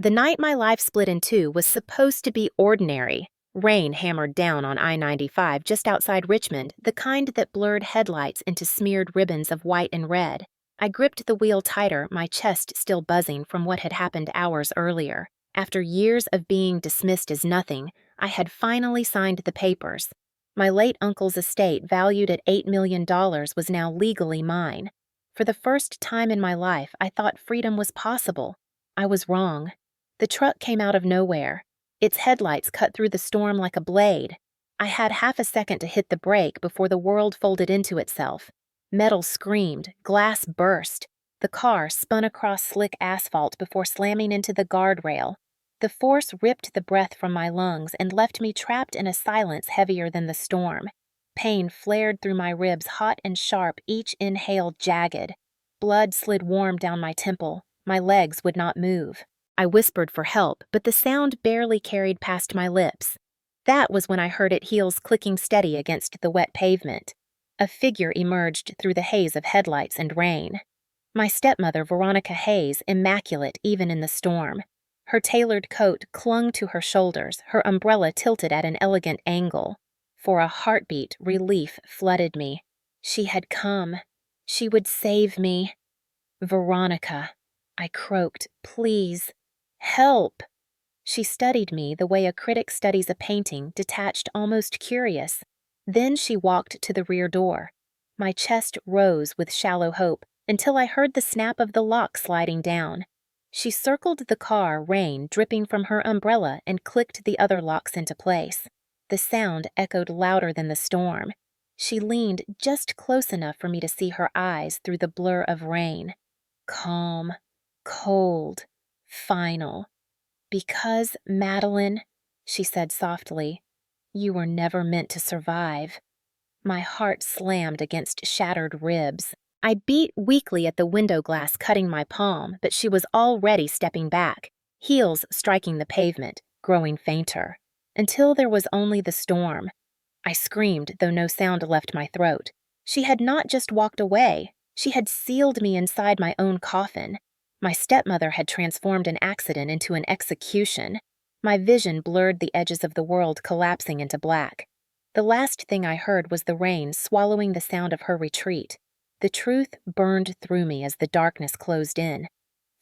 The night my life split in two was supposed to be ordinary. Rain hammered down on I-95 just outside Richmond, the kind that blurred headlights into smeared ribbons of white and red. I gripped the wheel tighter, my chest still buzzing from what had happened hours earlier. After years of being dismissed as nothing, I had finally signed the papers. My late uncle's estate, valued at $8 million, was now legally mine. For the first time in my life, I thought freedom was possible. I was wrong. The truck came out of nowhere. Its headlights cut through the storm like a blade. I had half a second to hit the brake before the world folded into itself. Metal screamed, glass burst. The car spun across slick asphalt before slamming into the guardrail. The force ripped the breath from my lungs and left me trapped in a silence heavier than the storm. Pain flared through my ribs, hot and sharp, each inhale jagged. Blood slid warm down my temple. My legs would not move. I whispered for help, but the sound barely carried past my lips. That was when I heard it, heels clicking steady against the wet pavement. A figure emerged through the haze of headlights and rain. My stepmother, Veronica Hayes, immaculate even in the storm. Her tailored coat clung to her shoulders, her umbrella tilted at an elegant angle. For a heartbeat, relief flooded me. She had come. She would save me. Veronica, I croaked, please. Help! She studied me the way a critic studies a painting, detached, almost curious. Then she walked to the rear door. My chest rose with shallow hope until I heard the snap of the lock sliding down. She circled the car, rain dripping from her umbrella, and clicked the other locks into place. The sound echoed louder than the storm. She leaned just close enough for me to see her eyes through the blur of rain. Calm, cold, final. Because, Madeline, she said softly, you were never meant to survive. My heart slammed against shattered ribs. I beat weakly at the window glass, cutting my palm, but she was already stepping back, heels striking the pavement, growing fainter, until there was only the storm. I screamed, though no sound left my throat. She had not just walked away. She had sealed me inside my own coffin. My stepmother had transformed an accident into an execution. My vision blurred, the edges of the world collapsing into black. The last thing I heard was the rain swallowing the sound of her retreat. The truth burned through me as the darkness closed in.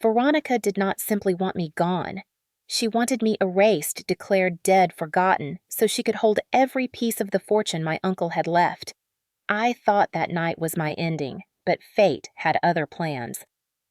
Veronica did not simply want me gone. She wanted me erased, declared dead, forgotten, so she could hold every piece of the fortune my uncle had left. I thought that night was my ending, but fate had other plans.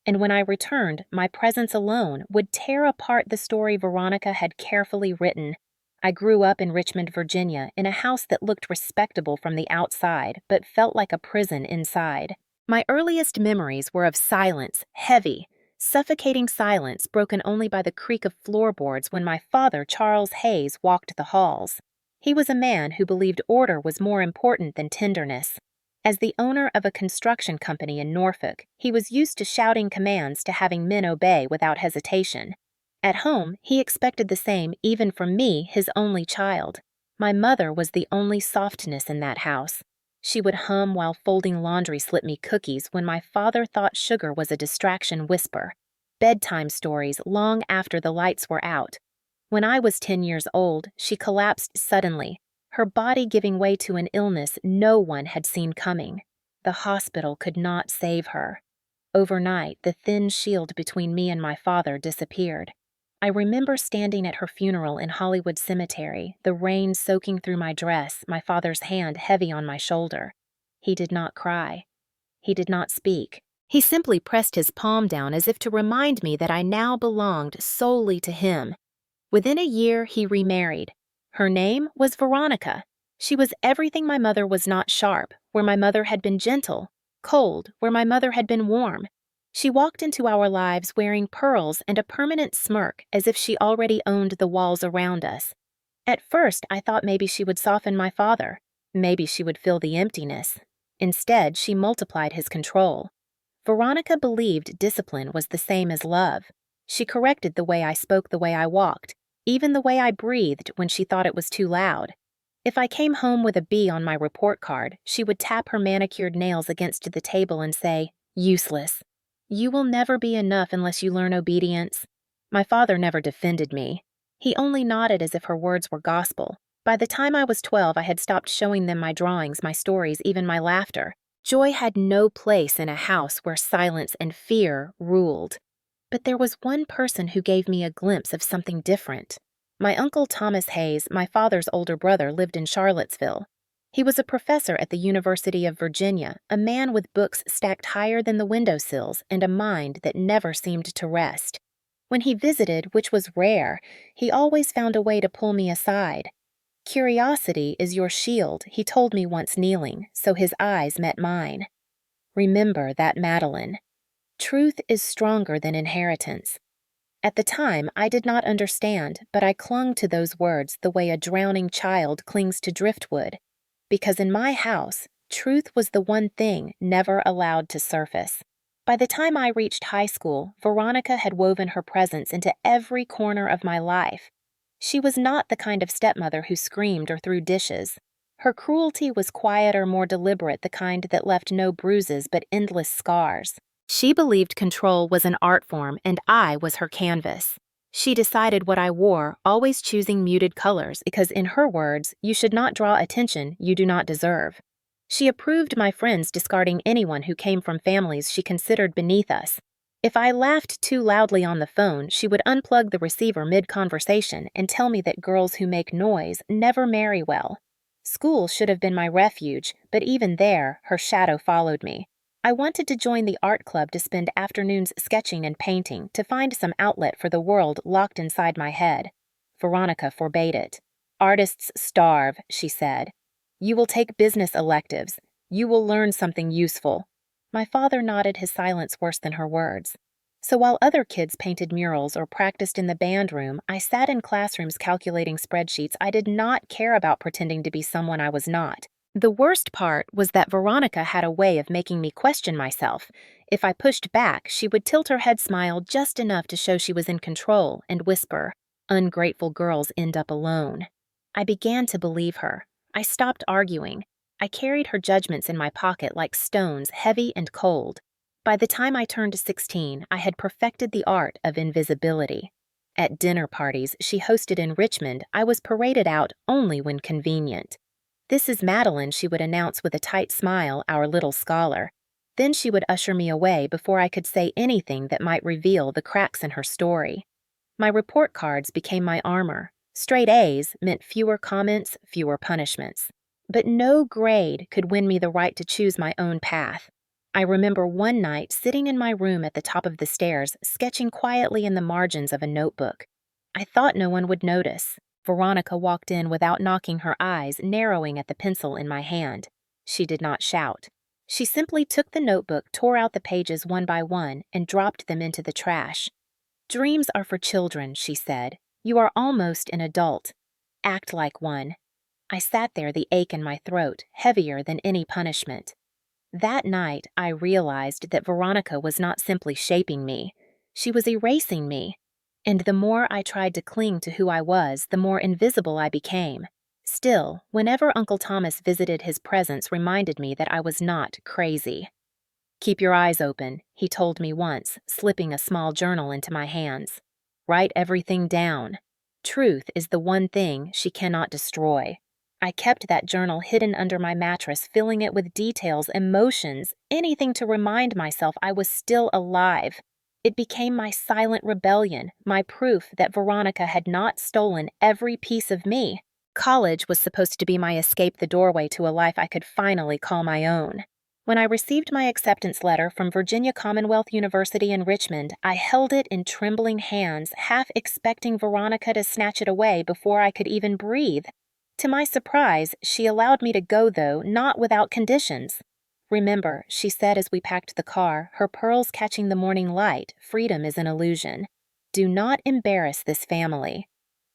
And when I returned, my presence alone would tear apart the story Veronica had carefully written. I grew up in Richmond, Virginia, in a house that looked respectable from the outside, but felt like a prison inside. My earliest memories were of silence, heavy, suffocating silence broken only by the creak of floorboards when my father, Charles Hayes, walked the halls. He was a man who believed order was more important than tenderness. As the owner of a construction company in Norfolk, he was used to shouting commands to having men obey without hesitation. At home, he expected the same even from me, his only child. My mother was the only softness in that house. She would hum while folding laundry, slip me cookies when my father thought sugar was a distraction, whisper. Bedtime stories long after the lights were out. When I was 10 years old, she collapsed suddenly, her body giving way to an illness no one had seen coming. The hospital could not save her. Overnight, the thin shield between me and my father disappeared. I remember standing at her funeral in Hollywood Cemetery, the rain soaking through my dress, my father's hand heavy on my shoulder. He did not cry. He did not speak. He simply pressed his palm down as if to remind me that I now belonged solely to him. Within a year, he remarried. Her name was Veronica. She was everything my mother was not: sharp, where my mother had been gentle; cold, where my mother had been warm. She walked into our lives wearing pearls and a permanent smirk, as if she already owned the walls around us. At first, I thought maybe she would soften my father. Maybe she would fill the emptiness. Instead, she multiplied his control. Veronica believed discipline was the same as love. She corrected the way I spoke, the way I walked, even the way I breathed when she thought it was too loud. If I came home with a B on my report card, she would tap her manicured nails against the table and say, "Useless. You will never be enough unless you learn obedience." My father never defended me. He only nodded as if her words were gospel. By the time I was 12, I had stopped showing them my drawings, my stories, even my laughter. Joy had no place in a house where silence and fear ruled. But there was one person who gave me a glimpse of something different. My uncle Thomas Hayes, my father's older brother, lived in Charlottesville. He was a professor at the University of Virginia, a man with books stacked higher than the windowsills and a mind that never seemed to rest. When he visited, which was rare, he always found a way to pull me aside. Curiosity is your shield, he told me once kneeling, so his eyes met mine. Remember that, Madeline. Truth is stronger than inheritance. At the time, I did not understand, but I clung to those words the way a drowning child clings to driftwood. Because in my house, truth was the one thing never allowed to surface. By the time I reached high school, Veronica had woven her presence into every corner of my life. She was not the kind of stepmother who screamed or threw dishes. Her cruelty was quieter, more deliberate, the kind that left no bruises but endless scars. She believed control was an art form and I was her canvas. She decided what I wore, always choosing muted colors because, in her words, you should not draw attention you do not deserve. She approved my friends discarding anyone who came from families she considered beneath us. If I laughed too loudly on the phone, she would unplug the receiver mid-conversation and tell me that girls who make noise never marry well. School should have been my refuge, but even there, her shadow followed me. I wanted to join the art club to spend afternoons sketching and painting, to find some outlet for the world locked inside my head. Veronica forbade it. Artists starve, she said. You will take business electives. You will learn something useful. My father nodded, his silence worse than her words. So while other kids painted murals or practiced in the band room, I sat in classrooms calculating spreadsheets. I did not care about pretending to be someone I was not. The worst part was that Veronica had a way of making me question myself. If I pushed back, she would tilt her head, smile just enough to show she was in control, and whisper, "Ungrateful girls end up alone." I began to believe her. I stopped arguing. I carried her judgments in my pocket like stones, heavy and cold. By the time I turned 16, I had perfected the art of invisibility. At dinner parties she hosted in Richmond, I was paraded out only when convenient. "This is Madeline," she would announce with a tight smile, our little scholar. Then she would usher me away before I could say anything that might reveal the cracks in her story. My report cards became my armor. Straight A's meant fewer comments, fewer punishments. But no grade could win me the right to choose my own path. I remember one night sitting in my room at the top of the stairs, sketching quietly in the margins of a notebook. I thought no one would notice. Veronica walked in without knocking, her eyes narrowing at the pencil in my hand. She did not shout. She simply took the notebook, tore out the pages one by one, and dropped them into the trash. "Dreams are for children," she said. "You are almost an adult. Act like one." I sat there, the ache in my throat, heavier than any punishment. That night, I realized that Veronica was not simply shaping me. She was erasing me. And the more I tried to cling to who I was, the more invisible I became. Still, whenever Uncle Thomas visited, his presence reminded me that I was not crazy. "Keep your eyes open," he told me once, slipping a small journal into my hands. "Write everything down. Truth is the one thing she cannot destroy." I kept that journal hidden under my mattress, filling it with details, emotions, anything to remind myself I was still alive. It became my silent rebellion, my proof that Veronica had not stolen every piece of me. College was supposed to be my escape, the doorway to a life I could finally call my own. When I received my acceptance letter from Virginia Commonwealth University in Richmond, I held it in trembling hands, half expecting Veronica to snatch it away before I could even breathe. To my surprise, she allowed me to go, though not without conditions. "Remember," she said as we packed the car, her pearls catching the morning light, "freedom is an illusion. Do not embarrass this family."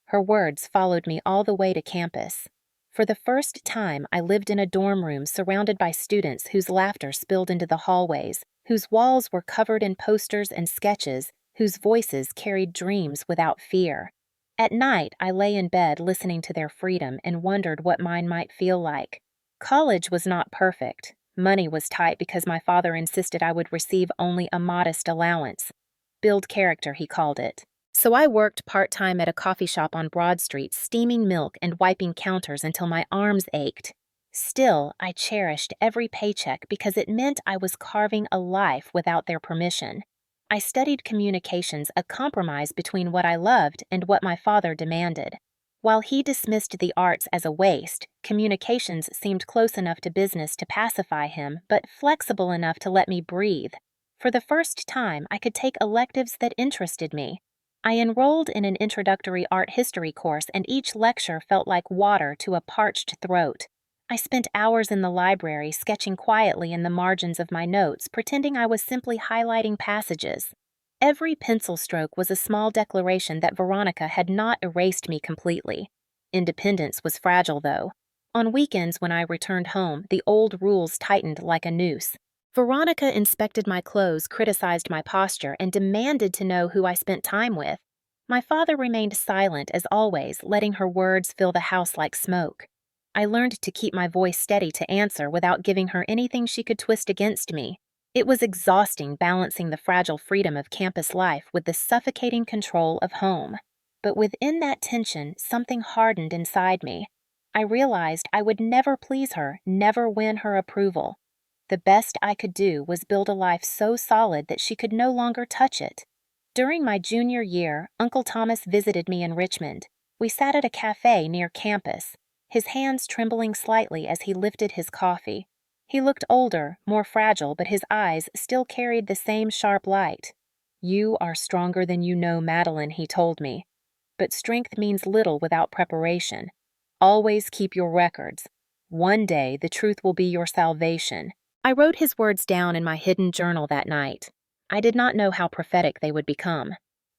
Her words followed me all the way to campus. For the first time, I lived in a dorm room surrounded by students whose laughter spilled into the hallways, whose walls were covered in posters and sketches, whose voices carried dreams without fear. At night, I lay in bed listening to their freedom and wondered what mine might feel like. College was not perfect. Money was tight because my father insisted I would receive only a modest allowance. "Build character," he called it. So I worked part-time at a coffee shop on Broad Street, steaming milk and wiping counters until my arms ached. Still, I cherished every paycheck because it meant I was carving a life without their permission. I studied communications, a compromise between what I loved and what my father demanded. While he dismissed the arts as a waste, communications seemed close enough to business to pacify him, but flexible enough to let me breathe. For the first time, I could take electives that interested me. I enrolled in an introductory art history course, and each lecture felt like water to a parched throat. I spent hours in the library sketching quietly in the margins of my notes, pretending I was simply highlighting passages. Every pencil stroke was a small declaration that Veronica had not erased me completely. Independence was fragile, though. On weekends when I returned home, the old rules tightened like a noose. Veronica inspected my clothes, criticized my posture, and demanded to know who I spent time with. My father remained silent as always, letting her words fill the house like smoke. I learned to keep my voice steady to answer without giving her anything she could twist against me. It was exhausting balancing the fragile freedom of campus life with the suffocating control of home. But within that tension, something hardened inside me. I realized I would never please her, never win her approval. The best I could do was build a life so solid that she could no longer touch it. During my junior year, Uncle Thomas visited me in Richmond. We sat at a cafe near campus, his hands trembling slightly as he lifted his coffee. He looked older, more fragile, but his eyes still carried the same sharp light. "You are stronger than you know, Madeline," he told me. "But strength means little without preparation. Always keep your records. One day the truth will be your salvation." I wrote his words down in my hidden journal that night. I did not know how prophetic they would become.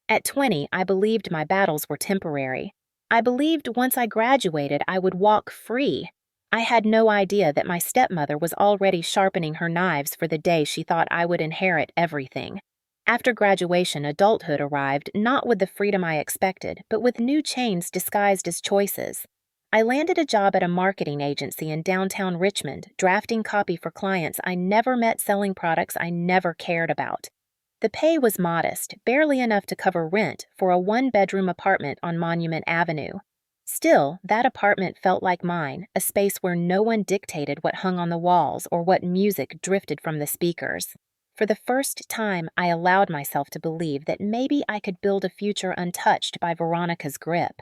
At 20, I believed my battles were temporary. I believed once I graduated, I would walk free. I had no idea that my stepmother was already sharpening her knives for the day she thought I would inherit everything. After graduation, adulthood arrived, not with the freedom I expected, but with new chains disguised as choices. I landed a job at a marketing agency in downtown Richmond, drafting copy for clients I never met selling products I never cared about. The pay was modest, barely enough to cover rent for a one-bedroom apartment on Monument Avenue. Still, that apartment felt like mine, a space where no one dictated what hung on the walls or what music drifted from the speakers. For the first time, I allowed myself to believe that maybe I could build a future untouched by Veronica's grip.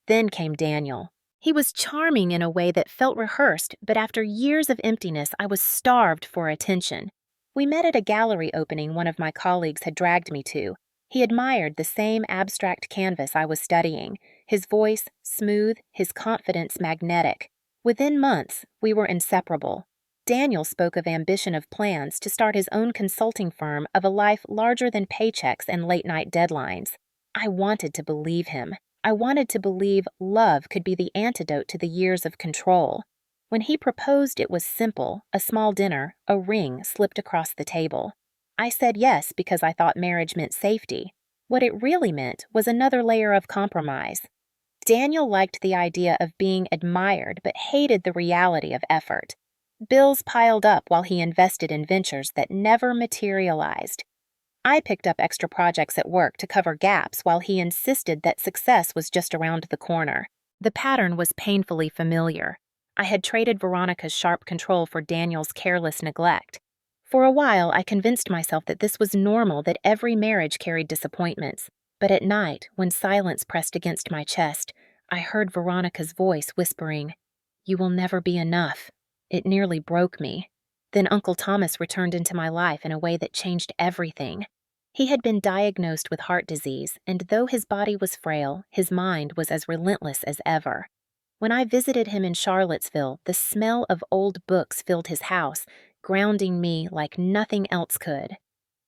Then came Daniel. He was charming in a way that felt rehearsed, but after years of emptiness, I was starved for attention. We met at a gallery opening one of my colleagues had dragged me to. He admired the same abstract canvas I was studying, his voice smooth, his confidence magnetic. Within months, we were inseparable. Daniel spoke of ambition of plans to start his own consulting firm of a life larger than paychecks and late-night deadlines. I wanted to believe him. I wanted to believe love could be the antidote to the years of control. When he proposed, it was simple, a small dinner, a ring slipped across the table. I said yes because I thought marriage meant safety. What it really meant was another layer of compromise. Daniel liked the idea of being admired but hated the reality of effort. Bills piled up while he invested in ventures that never materialized. I picked up extra projects at work to cover gaps while he insisted that success was just around the corner. The pattern was painfully familiar. I had traded Veronica's sharp control for Daniel's careless neglect. For a while, I convinced myself that this was normal, that every marriage carried disappointments. But at night, when silence pressed against my chest, I heard Veronica's voice whispering, "You will never be enough." It nearly broke me. Then Uncle Thomas returned into my life in a way that changed everything. He had been diagnosed with heart disease, and though his body was frail, his mind was as relentless as ever. When I visited him in Charlottesville, the smell of old books filled his house, grounding me like nothing else could.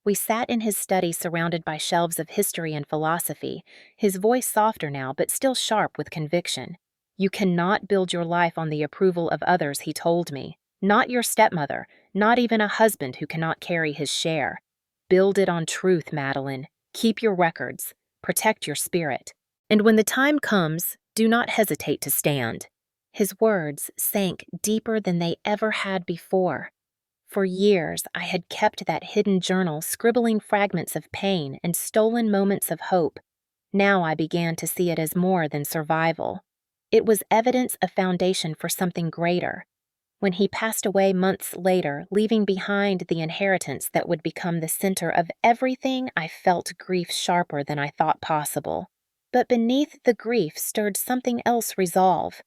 We sat in his study surrounded by shelves of history and philosophy, his voice softer now but still sharp with conviction. "You cannot build your life on the approval of others," he told me. "Not your stepmother, not even a husband who cannot carry his share. Build it on truth, Madeline. Keep your records. Protect your spirit. And when the time comes, do not hesitate to stand." His words sank deeper than they ever had before. For years, I had kept that hidden journal, scribbling fragments of pain and stolen moments of hope. Now I began to see it as more than survival. It was evidence of foundation for something greater. When he passed away months later, leaving behind the inheritance that would become the center of everything, I felt grief sharper than I thought possible. But beneath the grief stirred something else resolve.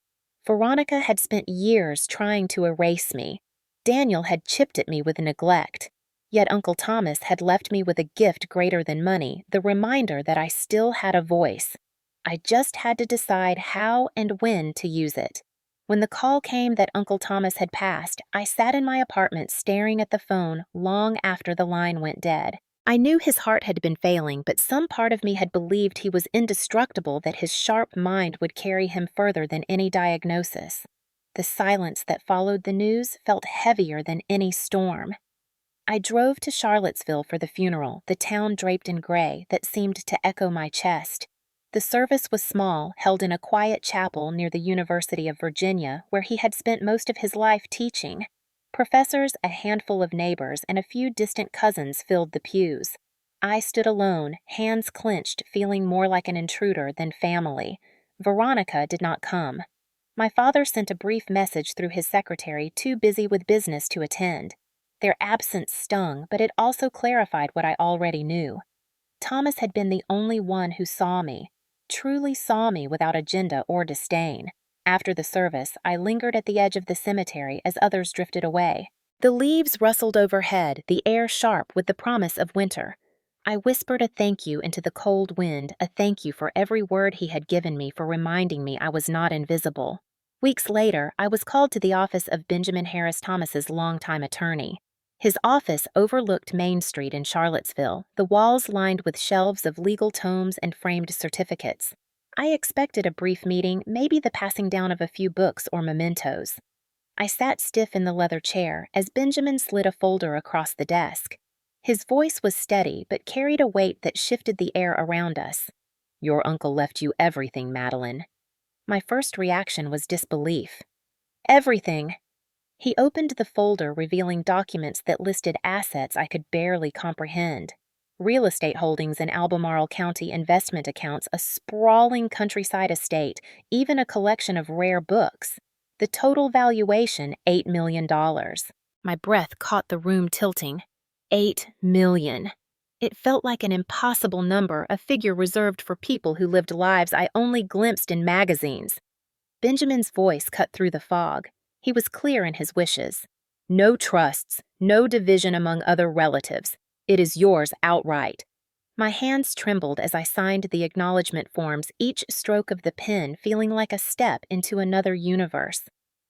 Veronica had spent years trying to erase me. Daniel had chipped at me with neglect. Yet Uncle Thomas had left me with a gift greater than money, the reminder that I still had a voice. I just had to decide how and when to use it. When the call came that Uncle Thomas had passed, I sat in my apartment staring at the phone long after the line went dead. I knew his heart had been failing, but some part of me had believed he was indestructible, that his sharp mind would carry him further than any diagnosis. The silence that followed the news felt heavier than any storm. I drove to Charlottesville for the funeral, the town draped in gray that seemed to echo my chest. The service was small, held in a quiet chapel near the University of Virginia, where he had spent most of his life teaching. Professors, a handful of neighbors, and a few distant cousins filled the pews. I stood alone, hands clenched, feeling more like an intruder than family. Veronica did not come. My father sent a brief message through his secretary, too busy with business to attend. Their absence stung, but it also clarified what I already knew. Thomas had been the only one who saw me, truly saw me without agenda or disdain. After the service, I lingered at the edge of the cemetery as others drifted away. The leaves rustled overhead, the air sharp with the promise of winter. I whispered a thank you into the cold wind, a thank you for every word he had given me, for reminding me I was not invisible. Weeks later, I was called to the office of Benjamin Harris Thomas's longtime attorney. His office overlooked Main Street in Charlottesville, the walls lined with shelves of legal tomes and framed certificates. I expected a brief meeting, maybe the passing down of a few books or mementos. I sat stiff in the leather chair as Benjamin slid a folder across the desk. His voice was steady, but carried a weight that shifted the air around us. "Your uncle left you everything, Madeline." My first reaction was disbelief. "Everything." He opened the folder, revealing documents that listed assets I could barely comprehend. Real estate holdings in Albemarle County, investment accounts, a sprawling countryside estate, even a collection of rare books. The total valuation, $8 million. My breath caught the room tilting. 8 million. It felt like an impossible number, a figure reserved for people who lived lives I only glimpsed in magazines. Benjamin's voice cut through the fog. He was clear in his wishes. "No trusts, no division among other relatives. It is yours outright." My hands trembled as I signed the acknowledgement forms, each stroke of the pen feeling like a step into another universe.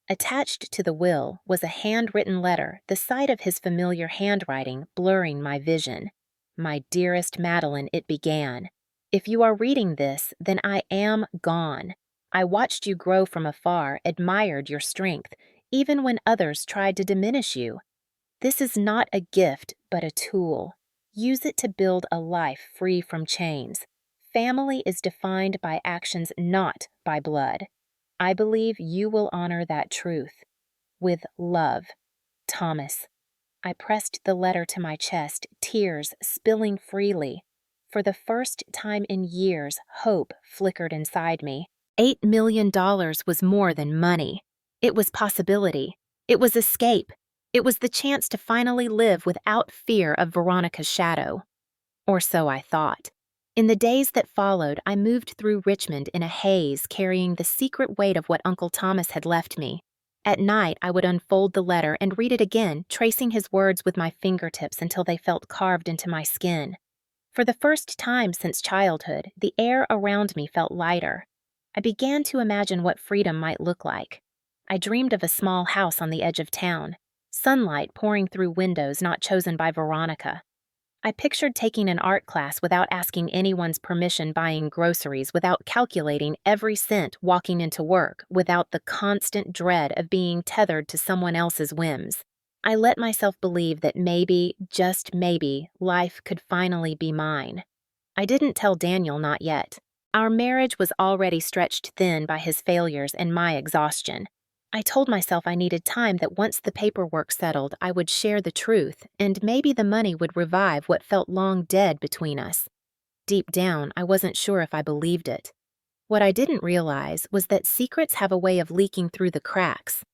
Attached to the will was a handwritten letter, the sight of his familiar handwriting blurring my vision. "My dearest Madeline," it began. "If you are reading this, then I am gone. I watched you grow from afar, admired your strength, even when others tried to diminish you. This is not a gift, but a tool. Use it to build a life free from chains. Family is defined by actions, not by blood. I believe you will honor that truth. With love, Thomas." I pressed the letter to my chest, tears spilling freely. For the first time in years, hope flickered inside me. $8 million was more than money. It was possibility. It was escape. It was the chance to finally live without fear of Veronica's shadow. Or so I thought. In the days that followed, I moved through Richmond in a haze, carrying the secret weight of what Uncle Thomas had left me. At night, I would unfold the letter and read it again, tracing his words with my fingertips until they felt carved into my skin. For the first time since childhood, the air around me felt lighter. I began to imagine what freedom might look like. I dreamed of a small house on the edge of town, sunlight pouring through windows not chosen by Veronica. I pictured taking an art class without asking anyone's permission, buying groceries without calculating every cent, walking into work without the constant dread of being tethered to someone else's whims. I let myself believe that maybe, just maybe, life could finally be mine. I didn't tell Daniel, not yet. Our marriage was already stretched thin by his failures and my exhaustion. I told myself I needed time, that once the paperwork settled, I would share the truth, and maybe the money would revive what felt long dead between us. Deep down, I wasn't sure if I believed it. What I didn't realize was that secrets have a way of leaking through the cracks.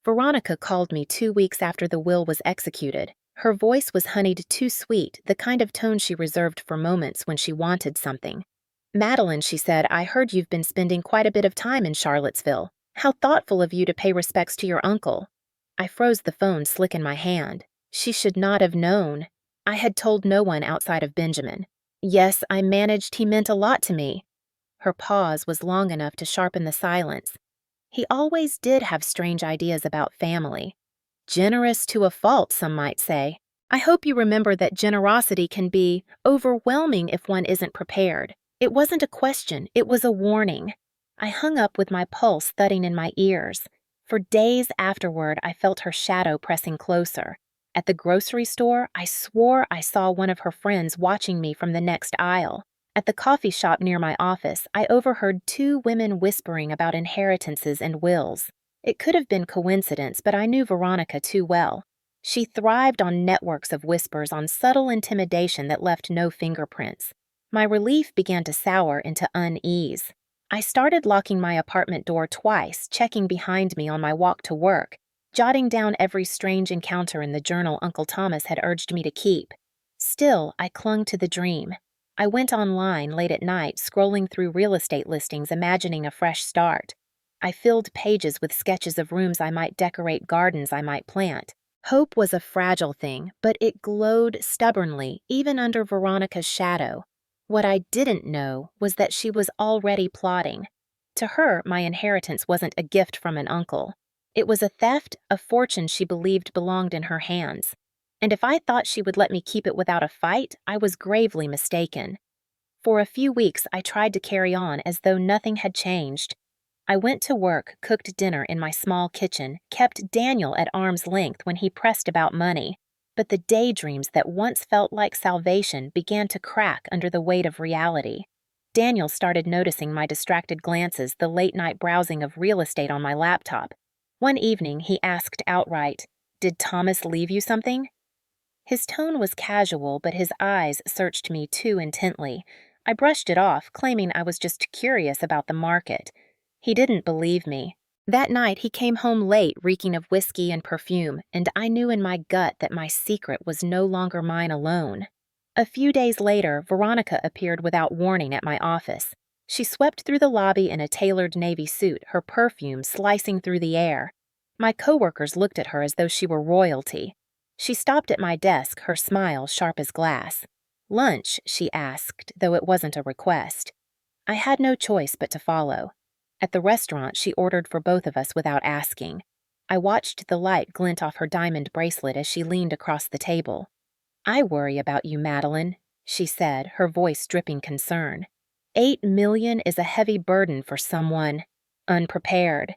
Veronica called me 2 weeks after the will was executed. Her voice was honeyed too sweet, the kind of tone she reserved for moments when she wanted something. "Madeline," she said, "I heard you've been spending quite a bit of time in Charlottesville. How thoughtful of you to pay respects to your uncle." I froze the phone slick in my hand. She should not have known. I had told no one outside of Benjamin. Yes, I managed he meant a lot to me. Her pause was long enough to sharpen the silence. He always did have strange ideas about family. Generous to a fault, some might say. I hope you remember that generosity can be overwhelming if one isn't prepared. It wasn't a question, it was a warning. I hung up with my pulse thudding in my ears. For days afterward, I felt her shadow pressing closer. At the grocery store, I swore I saw one of her friends watching me from the next aisle. At the coffee shop near my office, I overheard two women whispering about inheritances and wills. It could have been coincidence, but I knew Veronica too well. She thrived on networks of whispers, on subtle intimidation that left no fingerprints. My relief began to sour into unease. I started locking my apartment door twice, checking behind me on my walk to work, jotting down every strange encounter in the journal Uncle Thomas had urged me to keep. Still, I clung to the dream. I went online late at night, scrolling through real estate listings, imagining a fresh start. I filled pages with sketches of rooms I might decorate, gardens I might plant. Hope was a fragile thing, but it glowed stubbornly, even under Veronica's shadow. What I didn't know was that she was already plotting. To her, my inheritance wasn't a gift from an uncle. It was a theft, a fortune she believed belonged in her hands. And if I thought she would let me keep it without a fight, I was gravely mistaken. For a few weeks, I tried to carry on as though nothing had changed. I went to work, cooked dinner in my small kitchen, kept Daniel at arm's length when he pressed about money. But the daydreams that once felt like salvation began to crack under the weight of reality. Daniel started noticing my distracted glances, the late-night browsing of real estate on my laptop. One evening, he asked outright, "Did Thomas leave you something?" His tone was casual, but his eyes searched me too intently. I brushed it off, claiming I was just curious about the market. He didn't believe me. That night, he came home late, reeking of whiskey and perfume, and I knew in my gut that my secret was no longer mine alone. A few days later, Veronica appeared without warning at my office. She swept through the lobby in a tailored navy suit, her perfume slicing through the air. My coworkers looked at her as though she were royalty. She stopped at my desk, her smile sharp as glass. "Lunch?" she asked, though it wasn't a request. I had no choice but to follow. At the restaurant, she ordered for both of us without asking. I watched the light glint off her diamond bracelet as she leaned across the table. "I worry about you, Madeline," she said, her voice dripping concern. $8 million is a heavy burden for someone unprepared.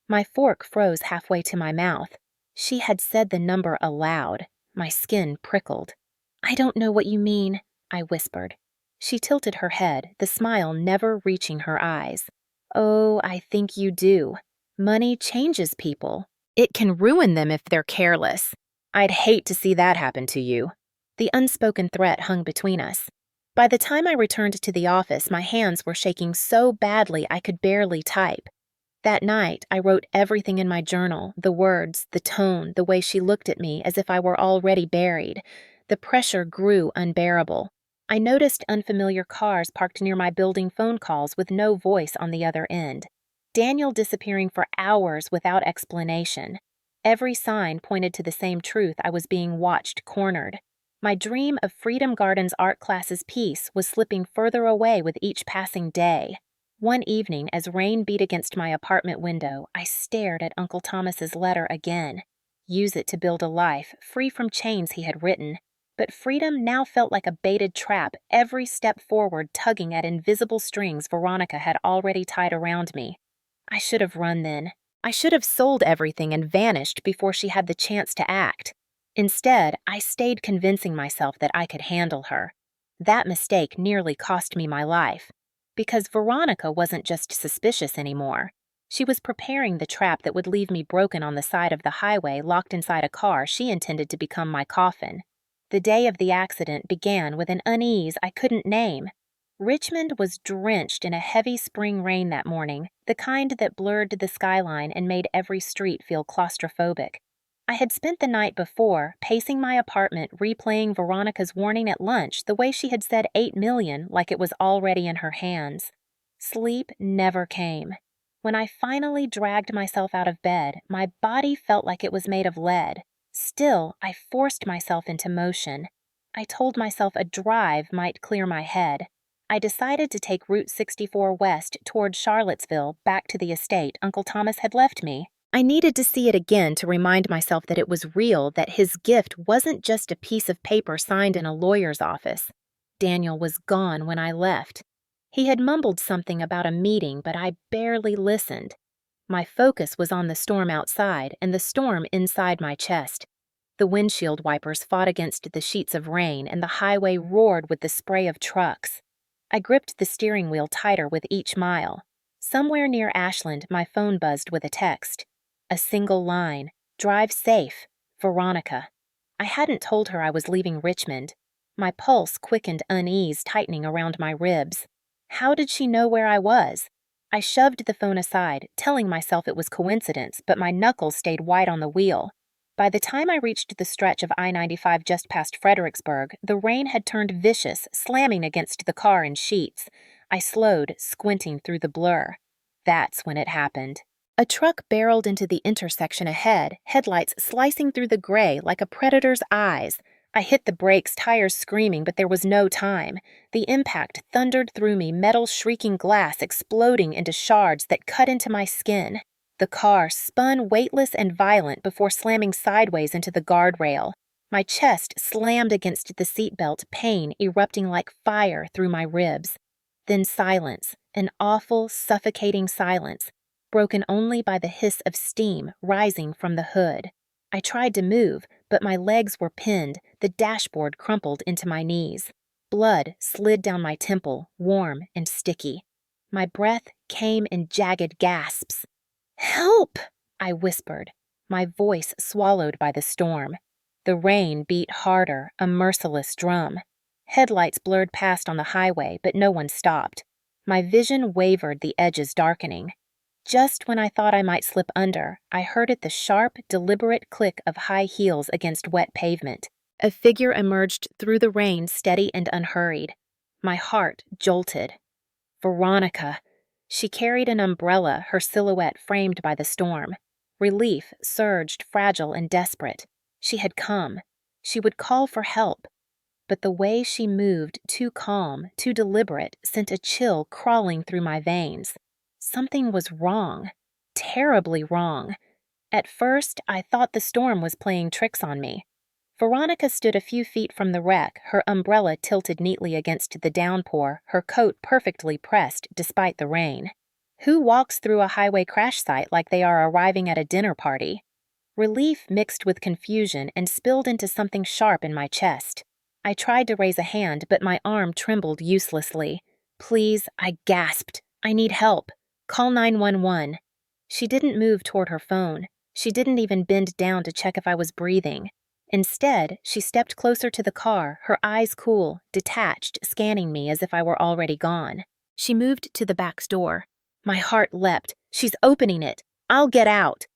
My fork froze halfway to my mouth. She had said the number aloud. My skin prickled. "I don't know what you mean," I whispered. She tilted her head, the smile never reaching her eyes. "Oh, I think you do. Money changes people. It can ruin them if they're careless. I'd hate to see that happen to you." The unspoken threat hung between us. By the time I returned to the office, my hands were shaking so badly I could barely type. That night, I wrote everything in my journal, the words, the tone, the way she looked at me as if I were already buried. The pressure grew unbearable. I noticed unfamiliar cars parked near my building, phone calls with no voice on the other end. Daniel disappearing for hours without explanation. Every sign pointed to the same truth: I was being watched, cornered. My dream of Freedom Garden's art class's peace was slipping further away with each passing day. One evening, as rain beat against my apartment window, I stared at Uncle Thomas's letter again. Use it to build a life, free from chains he had written. But freedom now felt like a baited trap, every step forward tugging at invisible strings Veronica had already tied around me. I should have run then. I should have sold everything and vanished before she had the chance to act. Instead, I stayed convincing myself that I could handle her. That mistake nearly cost me my life. Because Veronica wasn't just suspicious anymore. She was preparing the trap that would leave me broken on the side of the highway, locked inside a car she intended to become my coffin. The day of the accident began with an unease I couldn't name. Richmond was drenched in a heavy spring rain that morning, the kind that blurred the skyline and made every street feel claustrophobic. I had spent the night before pacing my apartment replaying Veronica's warning at lunch the way she had said 8 million like it was already in her hands. Sleep never came. When I finally dragged myself out of bed, my body felt like it was made of lead. Still, I forced myself into motion. I told myself a drive might clear my head. I decided to take Route 64 west toward Charlottesville back to the estate Uncle Thomas had left me. I needed to see it again to remind myself that it was real, that his gift wasn't just a piece of paper signed in a lawyer's office. Daniel was gone when I left. He had mumbled something about a meeting, but I barely listened. My focus was on the storm outside and the storm inside my chest. The windshield wipers fought against the sheets of rain, and the highway roared with the spray of trucks. I gripped the steering wheel tighter with each mile. Somewhere near Ashland, my phone buzzed with a text. A single line, "Drive safe, Veronica." I hadn't told her I was leaving Richmond. My pulse quickened unease tightening around my ribs. How did she know where I was? I shoved the phone aside, telling myself it was coincidence, but my knuckles stayed white on the wheel. By the time I reached the stretch of I-95 just past Fredericksburg, the rain had turned vicious, slamming against the car in sheets. I slowed, squinting through the blur. That's when it happened. A truck barreled into the intersection ahead, headlights slicing through the gray like a predator's eyes. I hit the brakes, tires screaming, but there was no time. The impact thundered through me, metal shrieking glass exploding into shards that cut into my skin. The car spun weightless and violent before slamming sideways into the guardrail. My chest slammed against the seatbelt, pain erupting like fire through my ribs. Then silence, an awful, suffocating silence, broken only by the hiss of steam rising from the hood. I tried to move, but my legs were pinned, the dashboard crumpled into my knees. Blood slid down my temple, warm and sticky. My breath came in jagged gasps. "Help!" I whispered, my voice swallowed by the storm. The rain beat harder, a merciless drum. Headlights blurred past on the highway, but no one stopped. My vision wavered, the edges darkening. Just when I thought I might slip under, I heard the sharp, deliberate click of high heels against wet pavement. A figure emerged through the rain, steady and unhurried. My heart jolted. Veronica. She carried an umbrella, her silhouette framed by the storm. Relief surged, fragile and desperate. She had come. She would call for help. But the way she moved, too calm, too deliberate, sent a chill crawling through my veins. Something was wrong. Terribly wrong. At first, I thought the storm was playing tricks on me. Veronica stood a few feet from the wreck, her umbrella tilted neatly against the downpour, her coat perfectly pressed despite the rain. Who walks through a highway crash site like they are arriving at a dinner party? Relief mixed with confusion and spilled into something sharp in my chest. I tried to raise a hand, but my arm trembled uselessly. "Please," I gasped. "I need help. Call 911. She didn't move toward her phone. She didn't even bend down to check if I was breathing. Instead, she stepped closer to the car, her eyes cool, detached, scanning me as if I were already gone. She moved to the back door. My heart leapt. She's opening it. I'll get out.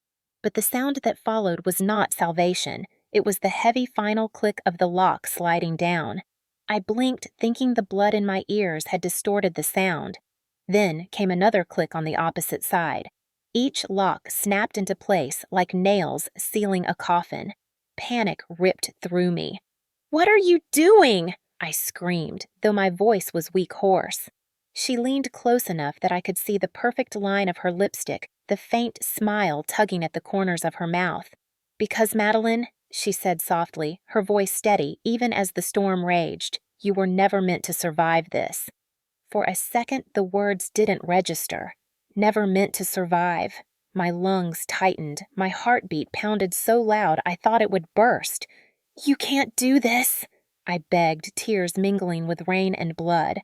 But the sound that followed was not salvation. It was the heavy final click of the lock sliding down. I blinked, thinking the blood in my ears had distorted the sound. Then came another click on the opposite side. Each lock snapped into place like nails sealing a coffin. Panic ripped through me. "What are you doing?" I screamed, though my voice was weak hoarse. She leaned close enough that I could see the perfect line of her lipstick, the faint smile tugging at the corners of her mouth. "Because, Madeline," she said softly, her voice steady even as the storm raged, "you were never meant to survive this." For a second, the words didn't register. Never meant to survive. My lungs tightened. My heartbeat pounded so loud I thought it would burst. "You can't do this," I begged, tears mingling with rain and blood.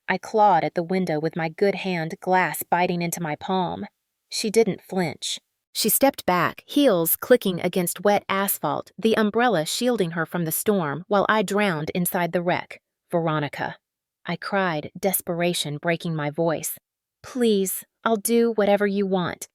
I clawed at the window with my good hand, glass biting into my palm. She didn't flinch. She stepped back, heels clicking against wet asphalt, the umbrella shielding her from the storm while I drowned inside the wreck. Veronica. I cried, desperation breaking my voice. Please, I'll do whatever you want.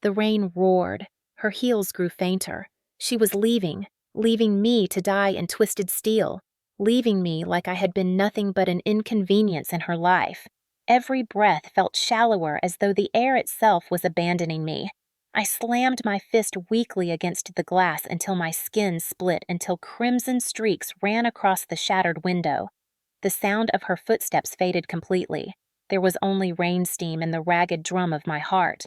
The rain roared. Her heels grew fainter. She was leaving me to die in twisted steel, leaving me like I had been nothing but an inconvenience in her life. Every breath felt shallower, as though the air itself was abandoning me. I slammed my fist weakly against the glass until my skin split, until crimson streaks ran across the shattered window. The sound of her footsteps faded completely. There was only rain steam and the ragged drum of my heart.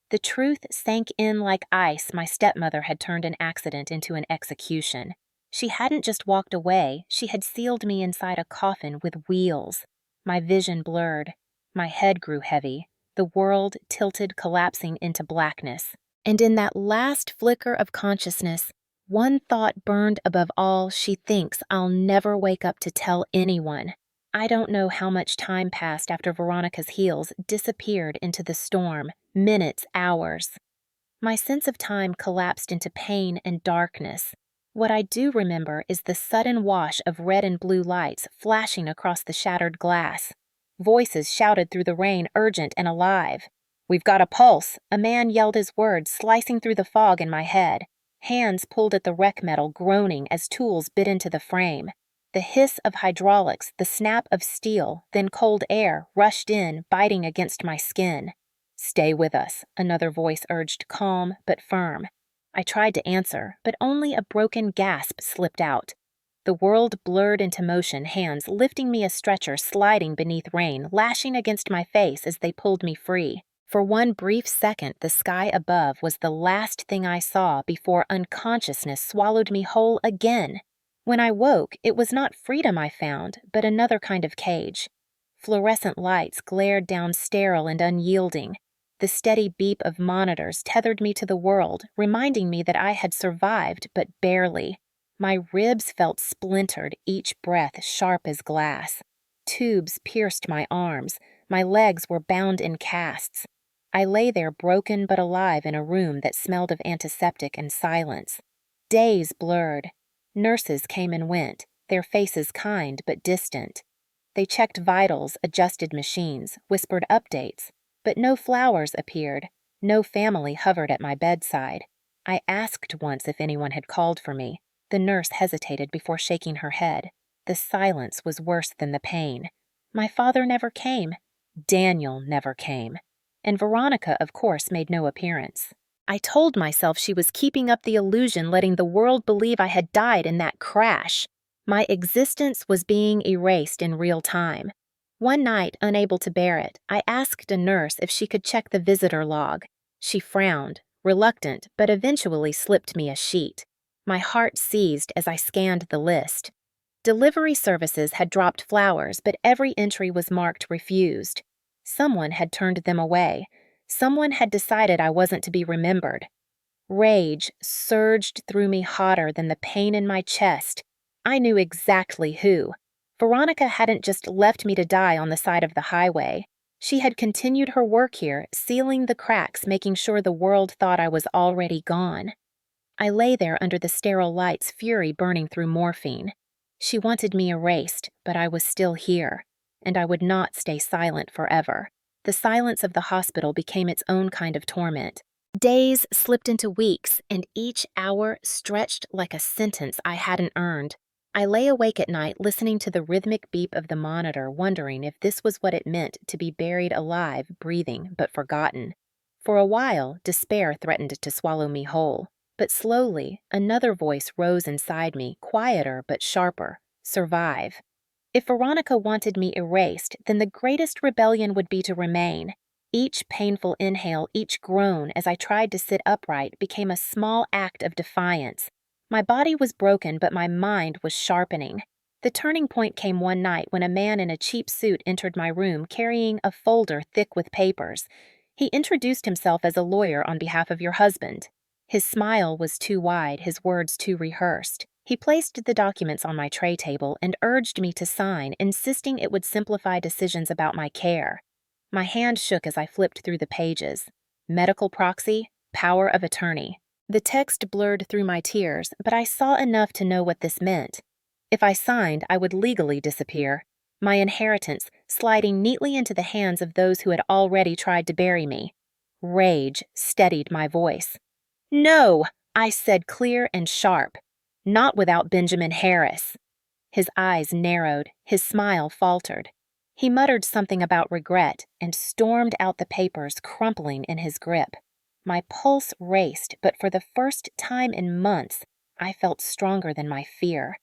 The truth sank in like ice. My stepmother had turned an accident into an execution. She hadn't just walked away, she had sealed me inside a coffin with wheels. My vision blurred. My head grew heavy. The world tilted, collapsing into blackness. And in that last flicker of consciousness, one thought burned above all. She thinks I'll never wake up to tell anyone. I don't know how much time passed after Veronica's heels disappeared into the storm. Minutes, hours. My sense of time collapsed into pain and darkness. What I do remember is the sudden wash of red and blue lights flashing across the shattered glass. Voices shouted through the rain, urgent and alive. "We've got a pulse," a man yelled his words, slicing through the fog in my head. Hands pulled at the wreck metal, groaning as tools bit into the frame. The hiss of hydraulics, the snap of steel, then cold air rushed in, biting against my skin. "Stay with us," another voice urged, calm but firm. I tried to answer, but only a broken gasp slipped out. The world blurred into motion, hands lifting me a stretcher, sliding beneath rain, lashing against my face as they pulled me free. For one brief second, the sky above was the last thing I saw before unconsciousness swallowed me whole again. When I woke, it was not freedom I found, but another kind of cage. Fluorescent lights glared down, sterile and unyielding. The steady beep of monitors tethered me to the world, reminding me that I had survived, but barely. My ribs felt splintered, each breath sharp as glass. Tubes pierced my arms. My legs were bound in casts. I lay there broken but alive in a room that smelled of antiseptic and silence. Days blurred. Nurses came and went, their faces kind but distant. They checked vitals, adjusted machines, whispered updates, but no flowers appeared. No family hovered at my bedside. I asked once if anyone had called for me. The nurse hesitated before shaking her head. The silence was worse than the pain. My father never came. Daniel never came. And Veronica, of course, made no appearance. I told myself she was keeping up the illusion, letting the world believe I had died in that crash. My existence was being erased in real time. One night, unable to bear it, I asked a nurse if she could check the visitor log. She frowned, reluctant, but eventually slipped me a sheet. My heart seized as I scanned the list. Delivery services had dropped flowers, but every entry was marked refused. Someone had turned them away. Someone had decided I wasn't to be remembered. Rage surged through me hotter than the pain in my chest. I knew exactly who. Veronica hadn't just left me to die on the side of the highway. She had continued her work here, sealing the cracks, making sure the world thought I was already gone. I lay there under the sterile lights, fury burning through morphine. She wanted me erased, but I was still here, and I would not stay silent forever. The silence of the hospital became its own kind of torment. Days slipped into weeks, and each hour stretched like a sentence I hadn't earned. I lay awake at night listening to the rhythmic beep of the monitor, wondering if this was what it meant to be buried alive, breathing, but forgotten. For a while, despair threatened to swallow me whole. But slowly, another voice rose inside me, quieter but sharper. Survive. If Veronica wanted me erased, then the greatest rebellion would be to remain. Each painful inhale, each groan as I tried to sit upright became a small act of defiance. My body was broken, but my mind was sharpening. The turning point came one night when a man in a cheap suit entered my room carrying a folder thick with papers. He introduced himself as a lawyer on behalf of your husband. His smile was too wide, his words too rehearsed. He placed the documents on my tray table and urged me to sign, insisting it would simplify decisions about my care. My hand shook as I flipped through the pages. Medical proxy, power of attorney. The text blurred through my tears, but I saw enough to know what this meant. If I signed, I would legally disappear. my inheritance sliding neatly into the hands of those who had already tried to bury me. Rage steadied my voice. "No," I said clear and sharp. "Not without Benjamin Harris." His eyes narrowed, his smile faltered. He muttered something about regret and stormed out the papers, crumpling in his grip. My pulse raced, but for the first time in months, I felt stronger than my fear.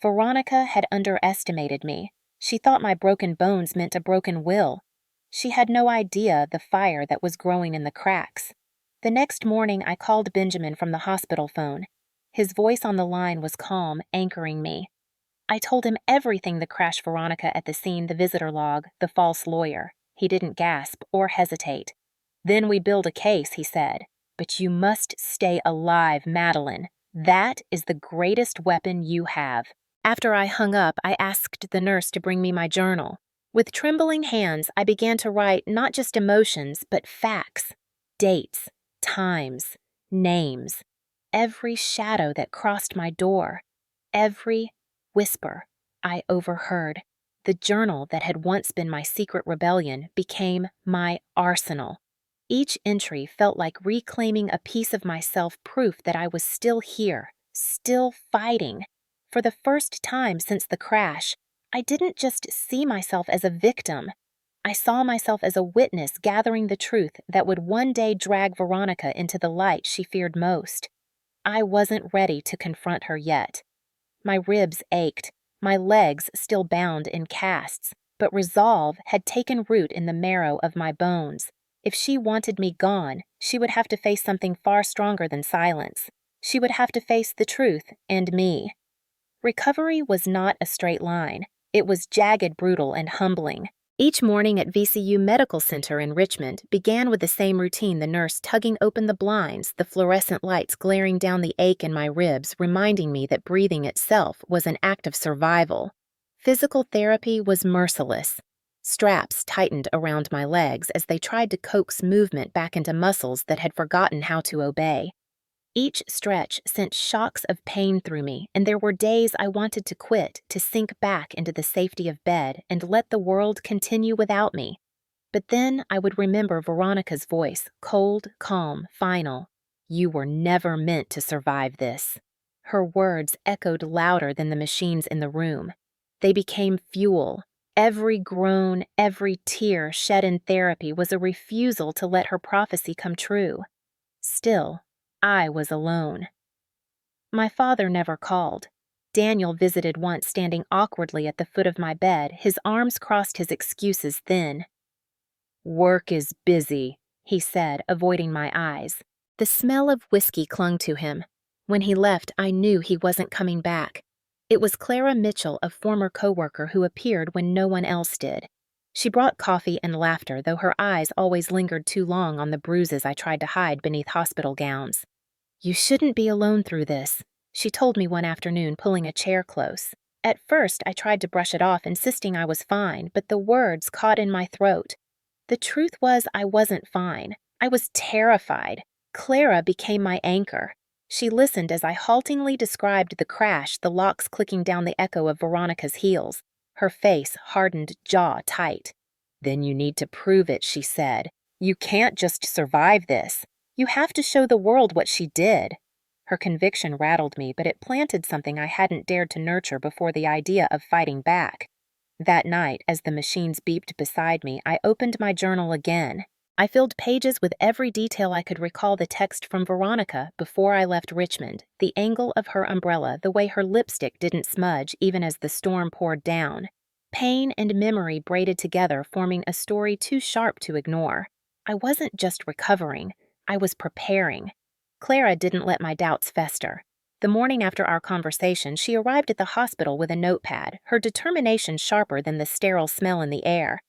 Veronica had underestimated me. She thought my broken bones meant a broken will. She had no idea the fire that was growing in the cracks. The next morning, I called Benjamin from the hospital phone. His voice on the line was calm, anchoring me. I told him everything: the crash, Veronica at the scene, the visitor log, the false lawyer. He didn't gasp or hesitate. "Then we build a case," he said. "But you must stay alive, Madeline. That is the greatest weapon you have." After I hung up, I asked the nurse to bring me my journal. With trembling hands, I began to write not just emotions, but facts, dates, times, names, every shadow that crossed my door, every whisper I overheard. The journal that had once been my secret rebellion became my arsenal. Each entry felt like reclaiming a piece of myself, proof that I was still here, still fighting. For the first time since the crash, I didn't just see myself as a victim. I saw myself as a witness gathering the truth that would one day drag Veronica into the light she feared most. I wasn't ready to confront her yet. My ribs ached, my legs still bound in casts, but resolve had taken root in the marrow of my bones. If she wanted me gone, she would have to face something far stronger than silence. She would have to face the truth and me. Recovery was not a straight line. It was jagged, brutal, and humbling. Each morning at VCU Medical Center in Richmond began with the same routine: the nurse tugging open the blinds, the fluorescent lights glaring down the ache in my ribs, reminding me that breathing itself was an act of survival. Physical therapy was merciless. Straps tightened around my legs as they tried to coax movement back into muscles that had forgotten how to obey. Each stretch sent shocks of pain through me, and there were days I wanted to quit, to sink back into the safety of bed and let the world continue without me. But then I would remember Veronica's voice, cold, calm, final. "You were never meant to survive this." Her words echoed louder than the machines in the room. They became fuel. Every groan, every tear shed in therapy was a refusal to let her prophecy come true. Still, I was alone. My father never called. Daniel visited once, standing awkwardly at the foot of my bed, his arms crossed, his excuses thin. "Work is busy," he said, avoiding my eyes. The smell of whiskey clung to him. When he left, I knew he wasn't coming back. It was Clara Mitchell, a former coworker, who appeared when no one else did. She brought coffee and laughter, though her eyes always lingered too long on the bruises I tried to hide beneath hospital gowns. "You shouldn't be alone through this," she told me one afternoon, pulling a chair close. At first, I tried to brush it off, insisting I was fine, but the words caught in my throat. The truth was, I wasn't fine. I was terrified. Clara became my anchor. She listened as I haltingly described the crash, the locks clicking down the echo of Veronica's heels. Her face hardened, jaw tight. "Then you need to prove it," she said. "You can't just survive this. You have to show the world what she did." Her conviction rattled me, but it planted something I hadn't dared to nurture before: the idea of fighting back. That night, as the machines beeped beside me, I opened my journal again. I filled pages with every detail I could recall: the text from Veronica before I left Richmond, the angle of her umbrella, the way her lipstick didn't smudge even as the storm poured down. Pain and memory braided together, forming a story too sharp to ignore. I wasn't just recovering. I was preparing. Clara didn't let my doubts fester. The morning after our conversation, she arrived at the hospital with a notepad, her determination sharper than the sterile smell in the air.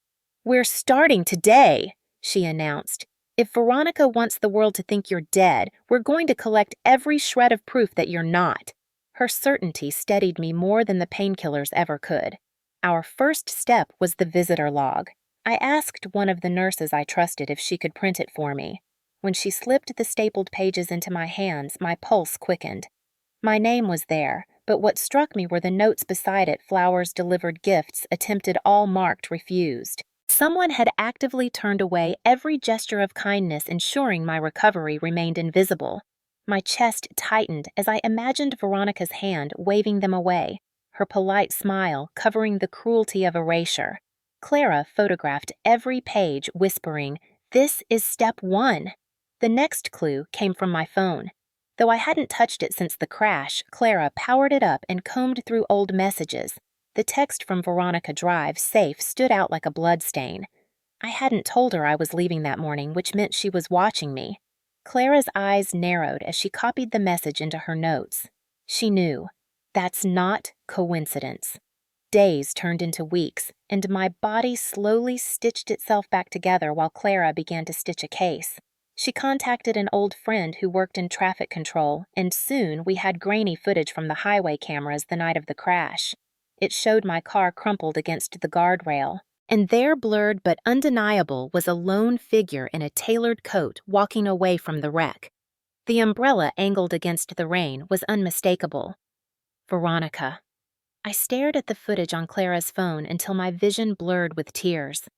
"We're starting today," she announced. "If Veronica wants the world to think you're dead, we're going to collect every shred of proof that you're not." Her certainty steadied me more than the painkillers ever could. Our first step was the visitor log. I asked one of the nurses I trusted if she could print it for me. When she slipped the stapled pages into my hands, my pulse quickened. My name was there, but what struck me were the notes beside it: flowers delivered, gifts attempted, all marked refused. Someone had actively turned away every gesture of kindness, ensuring my recovery remained invisible. My chest tightened as I imagined Veronica's hand waving them away, her polite smile covering the cruelty of erasure. Clara photographed every page, whispering, "This is step one." The next clue came from my phone. Though I hadn't touched it since the crash, Clara powered it up and combed through old messages. The text from Veronica Drive, safe, stood out like a bloodstain. I hadn't told her I was leaving that morning, which meant she was watching me. Clara's eyes narrowed as she copied the message into her notes. She knew. That's not coincidence. Days turned into weeks, and my body slowly stitched itself back together while Clara began to stitch a case. She contacted an old friend who worked in traffic control, and soon we had grainy footage from the highway cameras the night of the crash. It showed my car crumpled against the guardrail, and there, blurred but undeniable, was a lone figure in a tailored coat walking away from the wreck. The umbrella angled against the rain was unmistakable. Veronica. I stared at the footage on Clara's phone until my vision blurred with tears.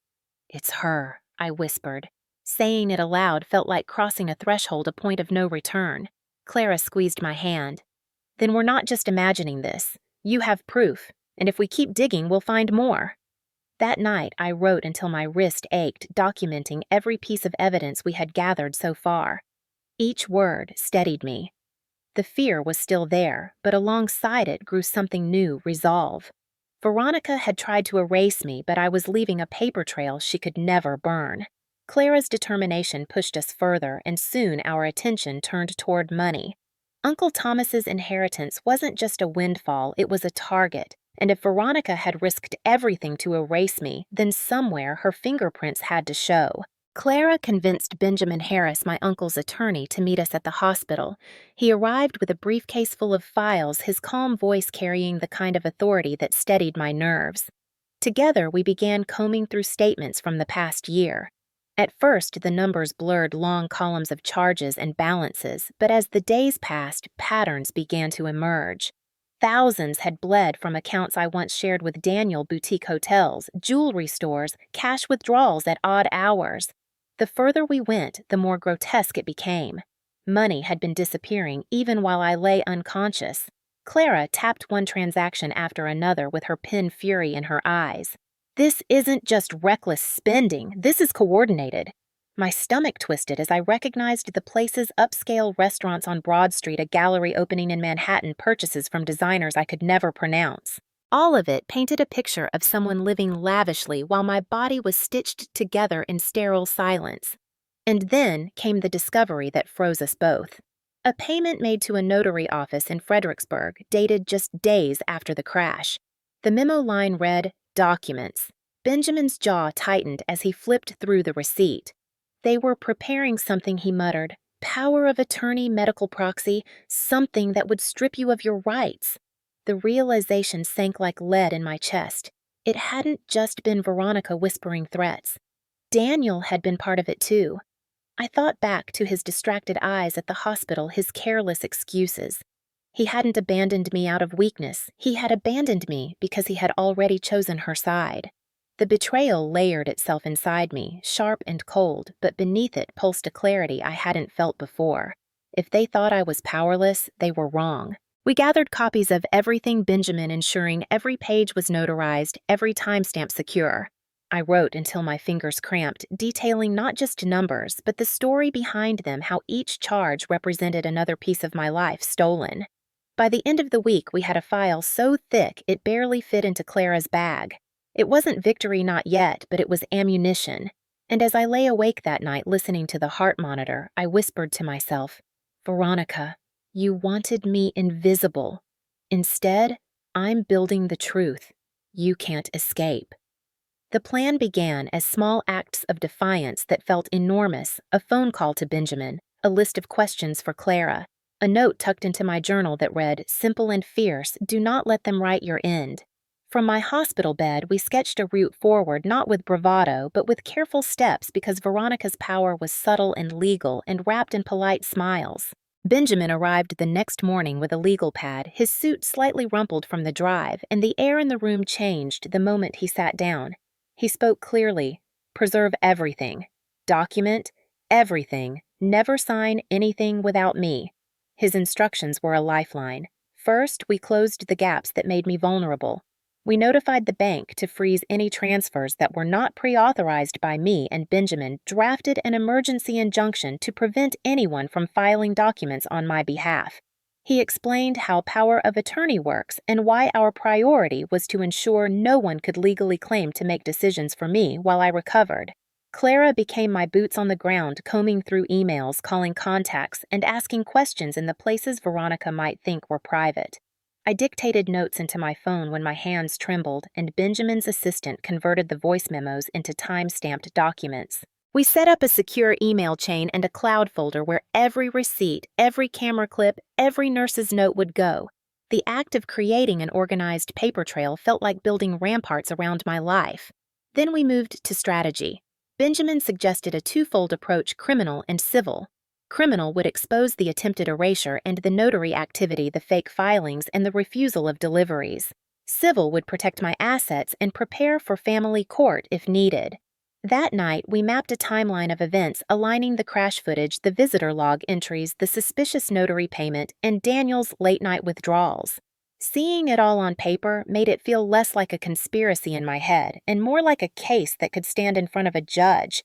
"It's her," I whispered. Saying it aloud felt like crossing a threshold, a point of no return. Clara squeezed my hand. "Then we're not just imagining this. You have proof, and if we keep digging, we'll find more." That night, I wrote until my wrist ached, documenting every piece of evidence we had gathered so far. Each word steadied me. The fear was still there, but alongside it grew something new: resolve. Veronica had tried to erase me, but I was leaving a paper trail she could never burn. Clara's determination pushed us further, and soon our attention turned toward money. Uncle Thomas's inheritance wasn't just a windfall, it was a target, and if Veronica had risked everything to erase me, then somewhere her fingerprints had to show. Clara convinced Benjamin Harris, my uncle's attorney, to meet us at the hospital. He arrived with a briefcase full of files, his calm voice carrying the kind of authority that steadied my nerves. Together, we began combing through statements from the past year. At first, the numbers blurred long columns of charges and balances, but as the days passed, patterns began to emerge. Thousands had bled from accounts I once shared with Daniel: boutique hotels, jewelry stores, cash withdrawals at odd hours. The further we went, the more grotesque it became. Money had been disappearing even while I lay unconscious. Clara tapped one transaction after another with her pen fury in her eyes. "This isn't just reckless spending, this is coordinated." My stomach twisted as I recognized the place's upscale restaurants on Broad Street, a gallery opening in Manhattan, purchases from designers I could never pronounce. All of it painted a picture of someone living lavishly while my body was stitched together in sterile silence. And then came the discovery that froze us both. A payment made to a notary office in Fredericksburg, dated just days after the crash. The memo line read, "Documents." Benjamin's jaw tightened as he flipped through the receipt. "They were preparing something," he muttered. "Power of attorney, medical proxy, something that would strip you of your rights." The realization sank like lead in my chest. It hadn't just been Veronica whispering threats. Daniel had been part of it too. I thought back to his distracted eyes at the hospital, his careless excuses. He hadn't abandoned me out of weakness. He had abandoned me because he had already chosen her side. The betrayal layered itself inside me, sharp and cold, but beneath it pulsed a clarity I hadn't felt before. If they thought I was powerless, they were wrong. We gathered copies of everything Benjamin, ensuring every page was notarized, every timestamp secure. I wrote until my fingers cramped, detailing not just numbers, but the story behind them, how each charge represented another piece of my life stolen. By the end of the week, we had a file so thick it barely fit into Clara's bag. It wasn't victory, not yet, but it was ammunition. And as I lay awake that night listening to the heart monitor, I whispered to myself, "Veronica, you wanted me invisible. Instead, I'm building the truth. You can't escape." The plan began as small acts of defiance that felt enormous: a phone call to Benjamin, a list of questions for Clara, a note tucked into my journal that read, "Simple and fierce, do not let them write your end." From my hospital bed, we sketched a route forward, not with bravado, but with careful steps, because Veronica's power was subtle and legal and wrapped in polite smiles. Benjamin arrived the next morning with a legal pad, his suit slightly rumpled from the drive, and the air in the room changed the moment he sat down. He spoke clearly. Preserve everything. Document everything. Never sign anything without me. His instructions were a lifeline. First, we closed the gaps that made me vulnerable. We notified the bank to freeze any transfers that were not pre-authorized by me, and Benjamin drafted an emergency injunction to prevent anyone from filing documents on my behalf. He explained how power of attorney works and why our priority was to ensure no one could legally claim to make decisions for me while I recovered. Clara became my boots on the ground, combing through emails, calling contacts, and asking questions in the places Veronica might think were private. I dictated notes into my phone when my hands trembled, and Benjamin's assistant converted the voice memos into time-stamped documents. We set up a secure email chain and a cloud folder where every receipt, every camera clip, every nurse's note would go. The act of creating an organized paper trail felt like building ramparts around my life. Then we moved to strategy. Benjamin suggested a twofold approach: criminal and civil. Criminal would expose the attempted erasure and the notary activity, the fake filings, and the refusal of deliveries. Civil would protect my assets and prepare for family court if needed. That night, we mapped a timeline of events aligning the crash footage, the visitor log entries, the suspicious notary payment, and Daniel's late-night withdrawals. Seeing it all on paper made it feel less like a conspiracy in my head and more like a case that could stand in front of a judge.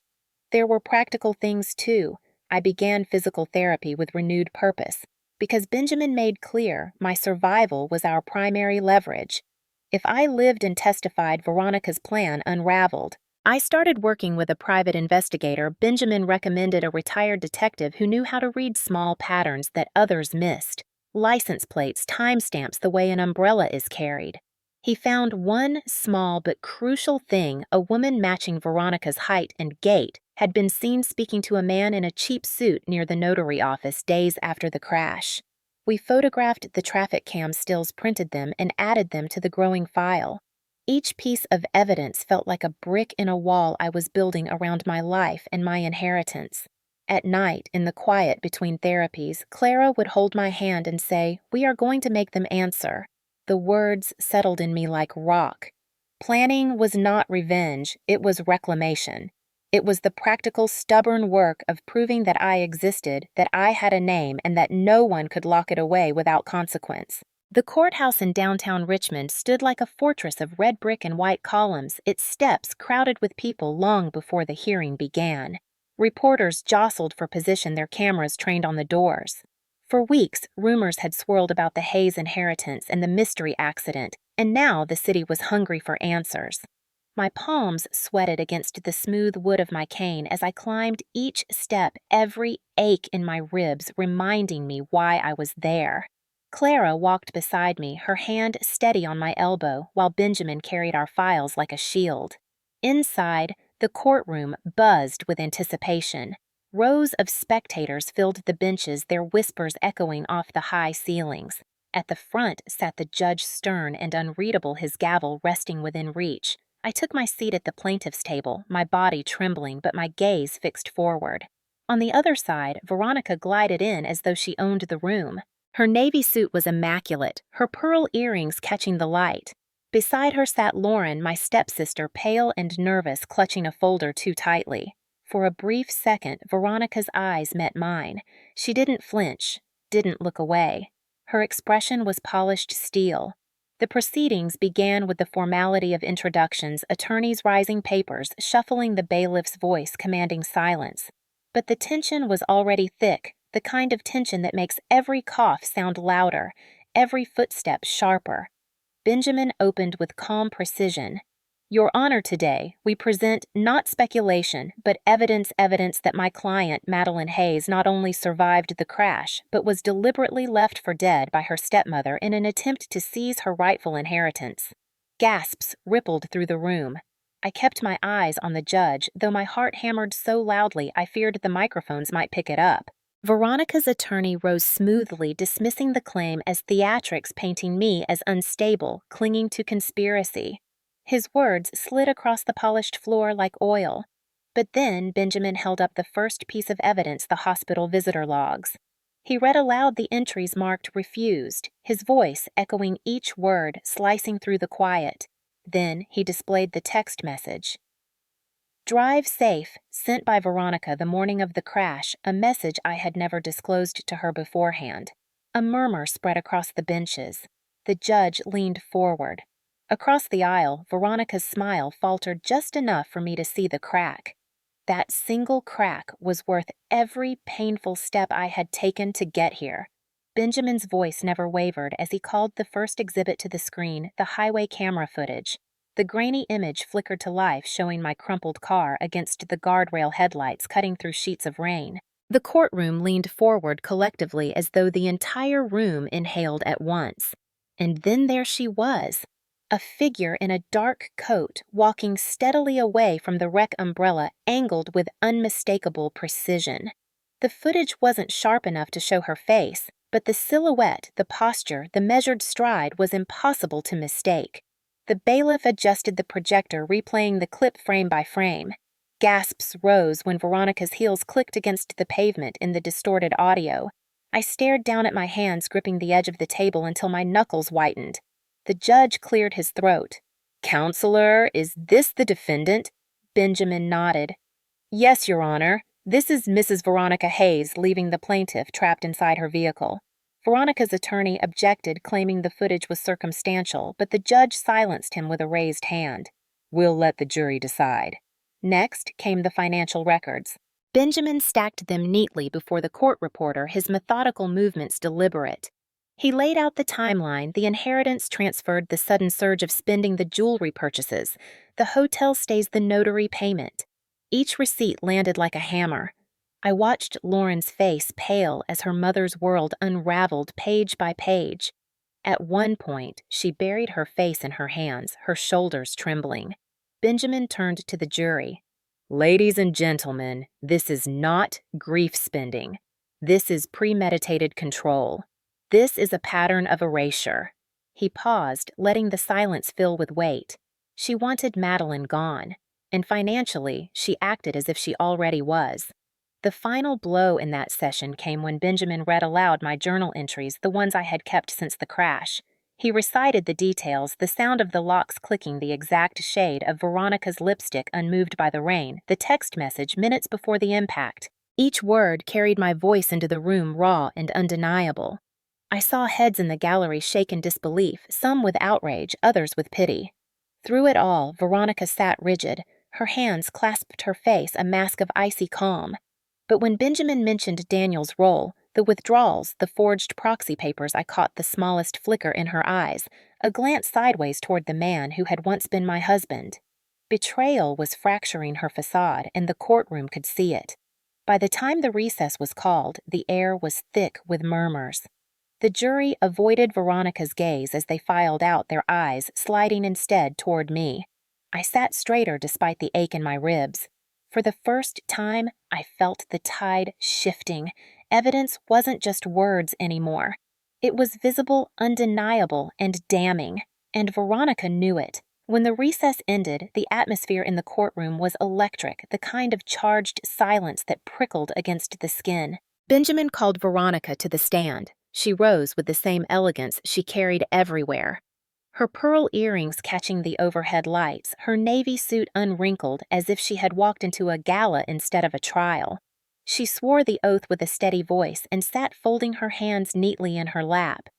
There were practical things, too. I began physical therapy with renewed purpose, because Benjamin made clear my survival was our primary leverage. If I lived and testified, Veronica's plan unraveled. I started working with a private investigator. Benjamin recommended a retired detective who knew how to read small patterns that others missed. License plates, timestamps, the way an umbrella is carried. He found one small but crucial thing: a woman matching Veronica's height and gait had been seen speaking to a man in a cheap suit near the notary office days after the crash. We photographed the traffic cam stills, printed them, and added them to the growing file. Each piece of evidence felt like a brick in a wall I was building around my life and my inheritance. At night, in the quiet between therapies, Clara would hold my hand and say, "We are going to make them answer." The words settled in me like rock. Planning was not revenge, it was reclamation. It was the practical, stubborn work of proving that I existed, that I had a name, and that no one could lock it away without consequence. The courthouse in downtown Richmond stood like a fortress of red brick and white columns, its steps crowded with people long before the hearing began. Reporters jostled for position, their cameras trained on the doors. For weeks, rumors had swirled about the Hayes inheritance and the mystery accident, and now the city was hungry for answers. My palms sweated against the smooth wood of my cane as I climbed each step, every ache in my ribs reminding me why I was there. Clara walked beside me, her hand steady on my elbow, while Benjamin carried our files like a shield. Inside, the courtroom buzzed with anticipation. Rows of spectators filled the benches, their whispers echoing off the high ceilings. At the front sat the judge, stern and unreadable, his gavel resting within reach. I took my seat at the plaintiff's table, my body trembling but my gaze fixed forward. On the other side, Veronica glided in as though she owned the room. Her navy suit was immaculate, her pearl earrings catching the light. Beside her sat Lauren, my stepsister, pale and nervous, clutching a folder too tightly. For a brief second, Veronica's eyes met mine. She didn't flinch, didn't look away. Her expression was polished steel. The proceedings began with the formality of introductions, attorneys rising papers, shuffling, the bailiff's voice commanding silence. But the tension was already thick, the kind of tension that makes every cough sound louder, every footstep sharper. Benjamin opened with calm precision. "Your Honor, today we present not speculation, but evidence that my client, Madeline Hayes, not only survived the crash, but was deliberately left for dead by her stepmother in an attempt to seize her rightful inheritance." Gasps rippled through the room. I kept my eyes on the judge, though my heart hammered so loudly I feared the microphones might pick it up. Veronica's attorney rose smoothly, dismissing the claim as theatrics, painting me as unstable, clinging to conspiracy. His words slid across the polished floor like oil. But then Benjamin held up the first piece of evidence, the hospital visitor logs. He read aloud the entries marked refused, his voice echoing each word, slicing through the quiet. Then he displayed the text message. Drive safe, sent by Veronica the morning of the crash, a message I had never disclosed to her beforehand. A murmur spread across the benches. The judge leaned forward. Across the aisle, Veronica's smile faltered just enough for me to see the crack. That single crack was worth every painful step I had taken to get here. Benjamin's voice never wavered as he called the first exhibit to the screen, the highway camera footage. The grainy image flickered to life, showing my crumpled car against the guardrail headlights cutting through sheets of rain. The courtroom leaned forward collectively as though the entire room inhaled at once. And then there she was, a figure in a dark coat walking steadily away from the wreck umbrella, angled with unmistakable precision. The footage wasn't sharp enough to show her face, but the silhouette, the posture, the measured stride was impossible to mistake. The bailiff adjusted the projector, replaying the clip frame by frame. Gasps rose when Veronica's heels clicked against the pavement in the distorted audio. I stared down at my hands gripping the edge of the table until my knuckles whitened. The judge cleared his throat. "Counselor, is this the defendant?" Benjamin nodded. "Yes, Your Honor. This is Mrs. Veronica Hayes leaving the plaintiff trapped inside her vehicle." Veronica's attorney objected, claiming the footage was circumstantial, but the judge silenced him with a raised hand. "We'll let the jury decide." Next came the financial records. Benjamin stacked them neatly before the court reporter, his methodical movements deliberate. He laid out the timeline, the inheritance transferred, the sudden surge of spending, the jewelry purchases, the hotel stays, the notary payment. Each receipt landed like a hammer. I watched Lauren's face pale as her mother's world unraveled page by page. At one point, she buried her face in her hands, her shoulders trembling. Benjamin turned to the jury. "Ladies and gentlemen, this is not grief spending. This is premeditated control. This is a pattern of erasure." He paused, letting the silence fill with weight. She wanted Madeline gone, and financially, she acted as if she already was. The final blow in that session came when Benjamin read aloud my journal entries, the ones I had kept since the crash. He recited the details, the sound of the locks clicking, the exact shade of Veronica's lipstick unmoved by the rain, the text message minutes before the impact. Each word carried my voice into the room, raw and undeniable. I saw heads in the gallery shake in disbelief, some with outrage, others with pity. Through it all, Veronica sat rigid. Her hands clasped her face, a mask of icy calm. But when Benjamin mentioned Daniel's role, the withdrawals, the forged proxy papers, I caught the smallest flicker in her eyes, a glance sideways toward the man who had once been my husband. Betrayal was fracturing her facade, and the courtroom could see it. By the time the recess was called, the air was thick with murmurs. The jury avoided Veronica's gaze as they filed out, their eyes sliding instead toward me. I sat straighter despite the ache in my ribs. For the first time, I felt the tide shifting. Evidence wasn't just words anymore. It was visible, undeniable, and damning. And Veronica knew it. When the recess ended, the atmosphere in the courtroom was electric, the kind of charged silence that prickled against the skin. Benjamin called Veronica to the stand. She rose with the same elegance she carried everywhere. Her pearl earrings catching the overhead lights, her navy suit unwrinkled as if she had walked into a gala instead of a trial. She swore the oath with a steady voice and sat folding her hands neatly in her lap.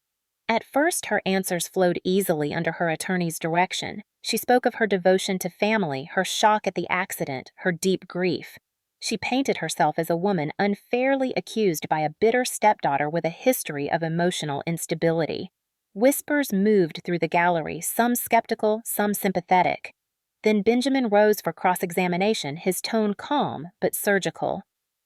At first, her answers flowed easily under her attorney's direction. She spoke of her devotion to family, her shock at the accident, her deep grief. She painted herself as a woman unfairly accused by a bitter stepdaughter with a history of emotional instability. Whispers moved through the gallery, some skeptical, some sympathetic. Then Benjamin rose for cross-examination, his tone calm but surgical.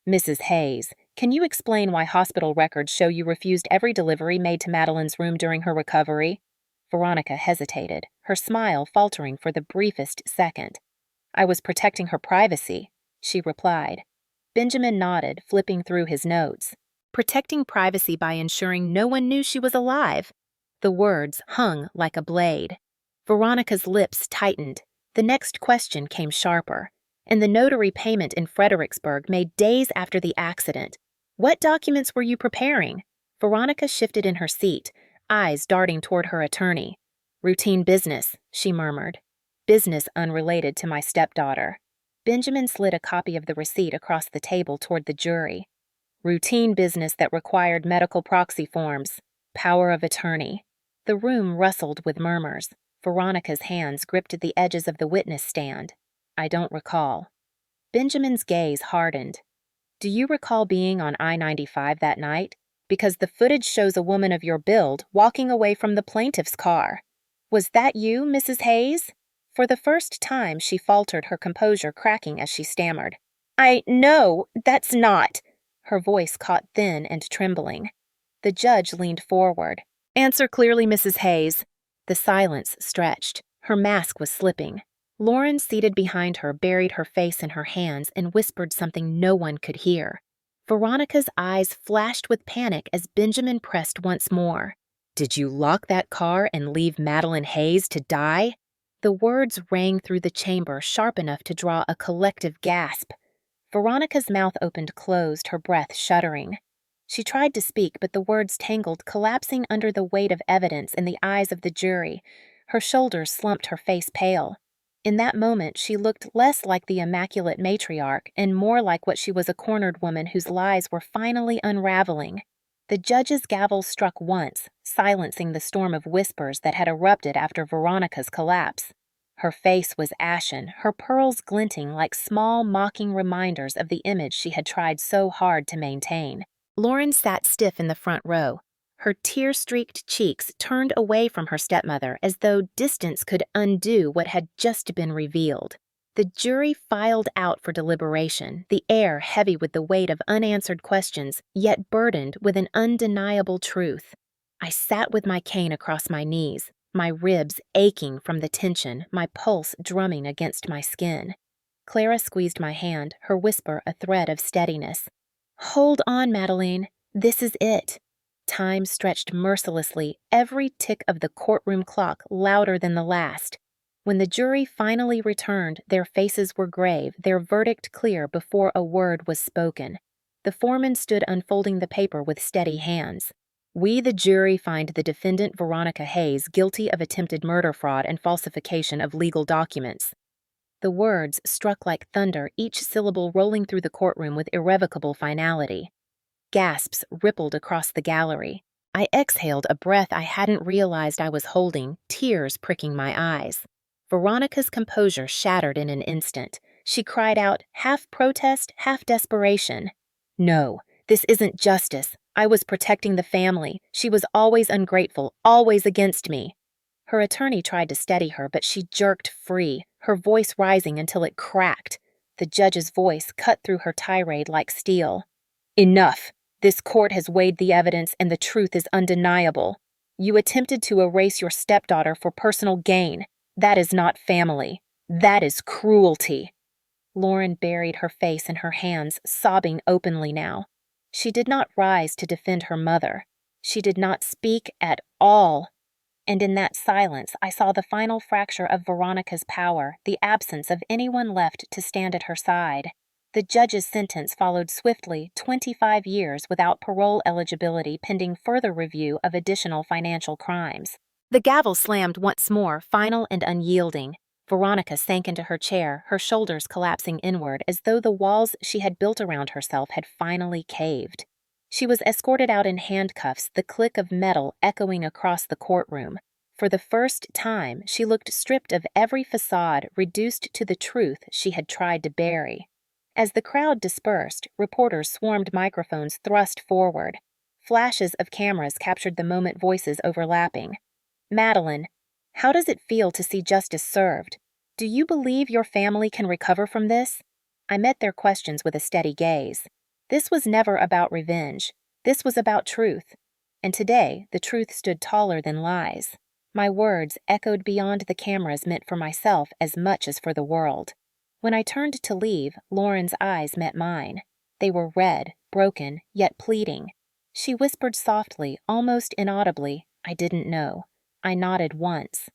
"Mrs. Hayes, can you explain why hospital records show you refused every delivery made to Madeline's room during her recovery?" Veronica hesitated, her smile faltering for the briefest second. "I was protecting her privacy," she replied. Benjamin nodded, flipping through his notes. "Protecting privacy by ensuring no one knew she was alive." The words hung like a blade. Veronica's lips tightened. The next question came sharper. "And the notary payment in Fredericksburg made days after the accident. What documents were you preparing? Veronica shifted in her seat, eyes darting toward her attorney. Routine business, she murmured. Business unrelated to my stepdaughter. Benjamin slid a copy of the receipt across the table toward the jury. Routine business that required medical proxy forms. Power of attorney. The room rustled with murmurs. Veronica's hands gripped the edges of the witness stand. I don't recall. Benjamin's gaze hardened. Do you recall being on I-95 that night? Because the footage shows a woman of your build walking away from the plaintiff's car. Was that you, Mrs. Hayes? For the first time, she faltered, her composure cracking as she stammered. No, that's not. Her voice caught thin and trembling. The judge leaned forward. Answer clearly, Mrs. Hayes. The silence stretched. Her mask was slipping. Lauren, seated behind her, buried her face in her hands and whispered something no one could hear. Veronica's eyes flashed with panic as Benjamin pressed once more. Did you lock that car and leave Madeline Hayes to die? The words rang through the chamber, sharp enough to draw a collective gasp. Veronica's mouth opened closed, her breath shuddering. She tried to speak, but the words tangled, collapsing under the weight of evidence in the eyes of the jury. Her shoulders slumped, her face pale. In that moment, she looked less like the immaculate matriarch and more like what she was, a cornered woman whose lies were finally unraveling. The judge's gavel struck once, silencing the storm of whispers that had erupted after Veronica's collapse. Her face was ashen, her pearls glinting like small, mocking reminders of the image she had tried so hard to maintain. Lauren sat stiff in the front row, her tear-streaked cheeks turned away from her stepmother as though distance could undo what had just been revealed. The jury filed out for deliberation, the air heavy with the weight of unanswered questions, yet burdened with an undeniable truth. I sat with my cane across my knees, my ribs aching from the tension, my pulse drumming against my skin. Clara squeezed my hand, her whisper a thread of steadiness. Hold on, Madeline. This is it. Time stretched mercilessly, every tick of the courtroom clock louder than the last. When the jury finally returned, their faces were grave, their verdict clear before a word was spoken. The foreman stood unfolding the paper with steady hands. We, the jury, find the defendant Veronica Hayes guilty of attempted murder, fraud, and falsification of legal documents. The words struck like thunder, each syllable rolling through the courtroom with irrevocable finality. Gasps rippled across the gallery. I exhaled a breath I hadn't realized I was holding, tears pricking my eyes. Veronica's composure shattered in an instant. She cried out, half protest, half desperation. No, this isn't justice. I was protecting the family. She was always ungrateful, always against me. Her attorney tried to steady her, but she jerked free, her voice rising until it cracked. The judge's voice cut through her tirade like steel. Enough. This court has weighed the evidence and the truth is undeniable. You attempted to erase your stepdaughter for personal gain. That is not family. That is cruelty. Lauren buried her face in her hands, sobbing openly now. She did not rise to defend her mother. She did not speak at all. And in that silence, I saw the final fracture of Veronica's power, the absence of anyone left to stand at her side. The judge's sentence followed swiftly, 25 years without parole eligibility pending further review of additional financial crimes. The gavel slammed once more, final and unyielding. Veronica sank into her chair, her shoulders collapsing inward as though the walls she had built around herself had finally caved. She was escorted out in handcuffs, the click of metal echoing across the courtroom. For the first time, she looked stripped of every facade, reduced to the truth she had tried to bury. As the crowd dispersed, reporters swarmed, microphones thrust forward. Flashes of cameras captured the moment, voices overlapping. Madeline, how does it feel to see justice served? Do you believe your family can recover from this? I met their questions with a steady gaze. This was never about revenge. This was about truth. And today, the truth stood taller than lies. My words echoed beyond the cameras meant for myself as much as for the world. When I turned to leave, Lauren's eyes met mine. They were red, broken, yet pleading. She whispered softly, almost inaudibly, I didn't know. I nodded once.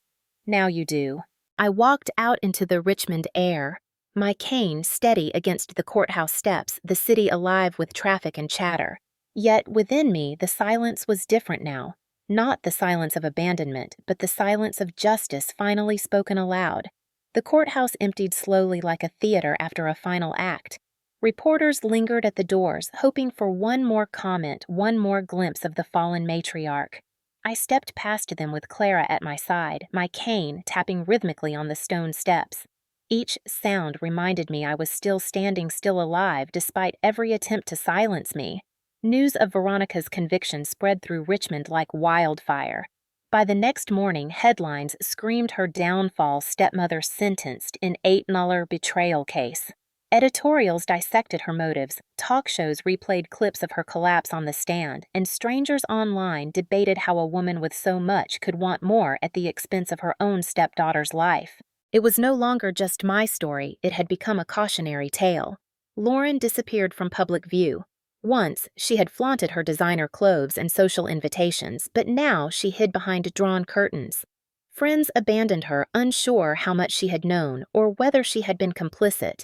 Now you do. I walked out into the Richmond air. my cane steady against the courthouse steps, the city alive with traffic and chatter. Yet within me, the silence was different now. Not the silence of abandonment, but the silence of justice finally spoken aloud. The courthouse emptied slowly like a theater after a final act. Reporters lingered at the doors, hoping for one more comment, one more glimpse of the fallen matriarch. I stepped past them with Clara at my side, my cane tapping rhythmically on the stone steps. Each sound reminded me I was still standing, still alive, despite every attempt to silence me. News of Veronica's conviction spread through Richmond like wildfire. By the next morning, headlines screamed her downfall, stepmother sentenced in 8-nuller betrayal case. Editorials dissected her motives, talk shows replayed clips of her collapse on the stand, and strangers online debated how a woman with so much could want more at the expense of her own stepdaughter's life. It was no longer just my story, it had become a cautionary tale. Lauren disappeared from public view. Once, she had flaunted her designer clothes and social invitations, but now she hid behind drawn curtains. Friends abandoned her, unsure how much she had known or whether she had been complicit.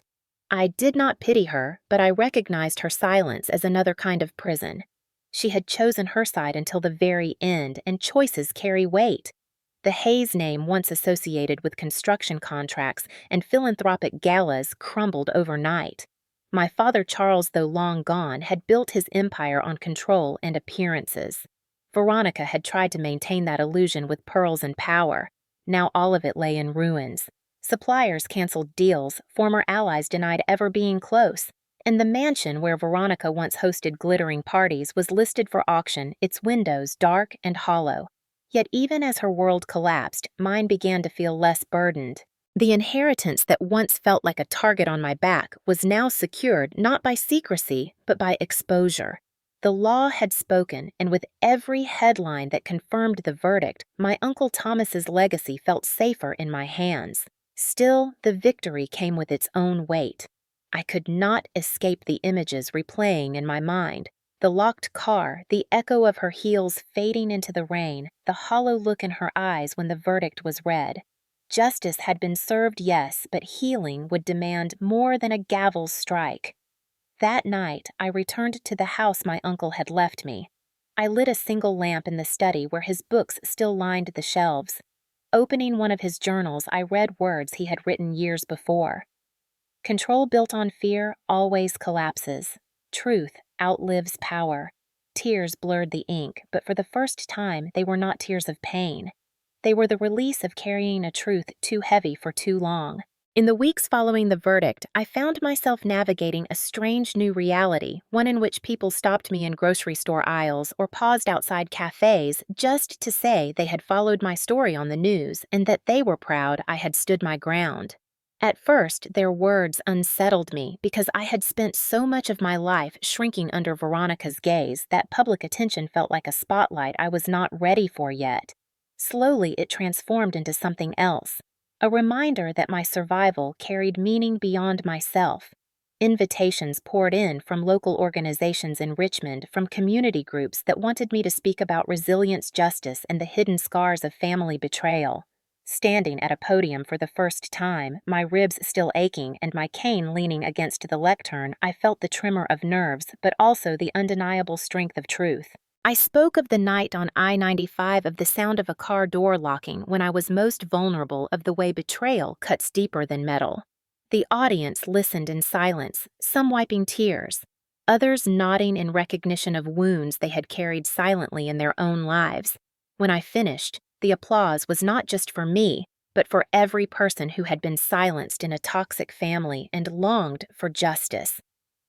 I did not pity her, but I recognized her silence as another kind of prison. She had chosen her side until the very end, and choices carry weight. The Hayes name, once associated with construction contracts and philanthropic galas, crumbled overnight. My father Charles, though long gone, had built his empire on control and appearances. Veronica had tried to maintain that illusion with pearls and power. Now all of it lay in ruins. Suppliers canceled deals, former allies denied ever being close, and the mansion where Veronica once hosted glittering parties was listed for auction, its windows dark and hollow. Yet even as her world collapsed, mine began to feel less burdened. The inheritance that once felt like a target on my back was now secured not by secrecy, but by exposure. The law had spoken, and with every headline that confirmed the verdict, my Uncle Thomas's legacy felt safer in my hands. Still, the victory came with its own weight. I could not escape the images replaying in my mind. The locked car, the echo of her heels fading into the rain, the hollow look in her eyes when the verdict was read. Justice had been served, yes, but healing would demand more than a gavel's strike. That night, I returned to the house my uncle had left me. I lit a single lamp in the study where his books still lined the shelves. Opening one of his journals, I read words he had written years before. Control built on fear always collapses. Truth outlives power. Tears blurred the ink, but for the first time, they were not tears of pain. They were the release of carrying a truth too heavy for too long. In the weeks following the verdict, I found myself navigating a strange new reality, one in which people stopped me in grocery store aisles or paused outside cafes just to say they had followed my story on the news and that they were proud I had stood my ground. At first, their words unsettled me because I had spent so much of my life shrinking under Veronica's gaze that public attention felt like a spotlight I was not ready for yet. Slowly, it transformed into something else. A reminder that my survival carried meaning beyond myself. Invitations poured in from local organizations in Richmond, from community groups that wanted me to speak about resilience, justice, and the hidden scars of family betrayal. Standing at a podium for the first time, my ribs still aching and my cane leaning against the lectern, I felt the tremor of nerves, but also the undeniable strength of truth. I spoke of the night on I-95, of the sound of a car door locking when I was most vulnerable, of the way betrayal cuts deeper than metal. The audience listened in silence, some wiping tears, others nodding in recognition of wounds they had carried silently in their own lives. When I finished, the applause was not just for me, but for every person who had been silenced in a toxic family and longed for justice.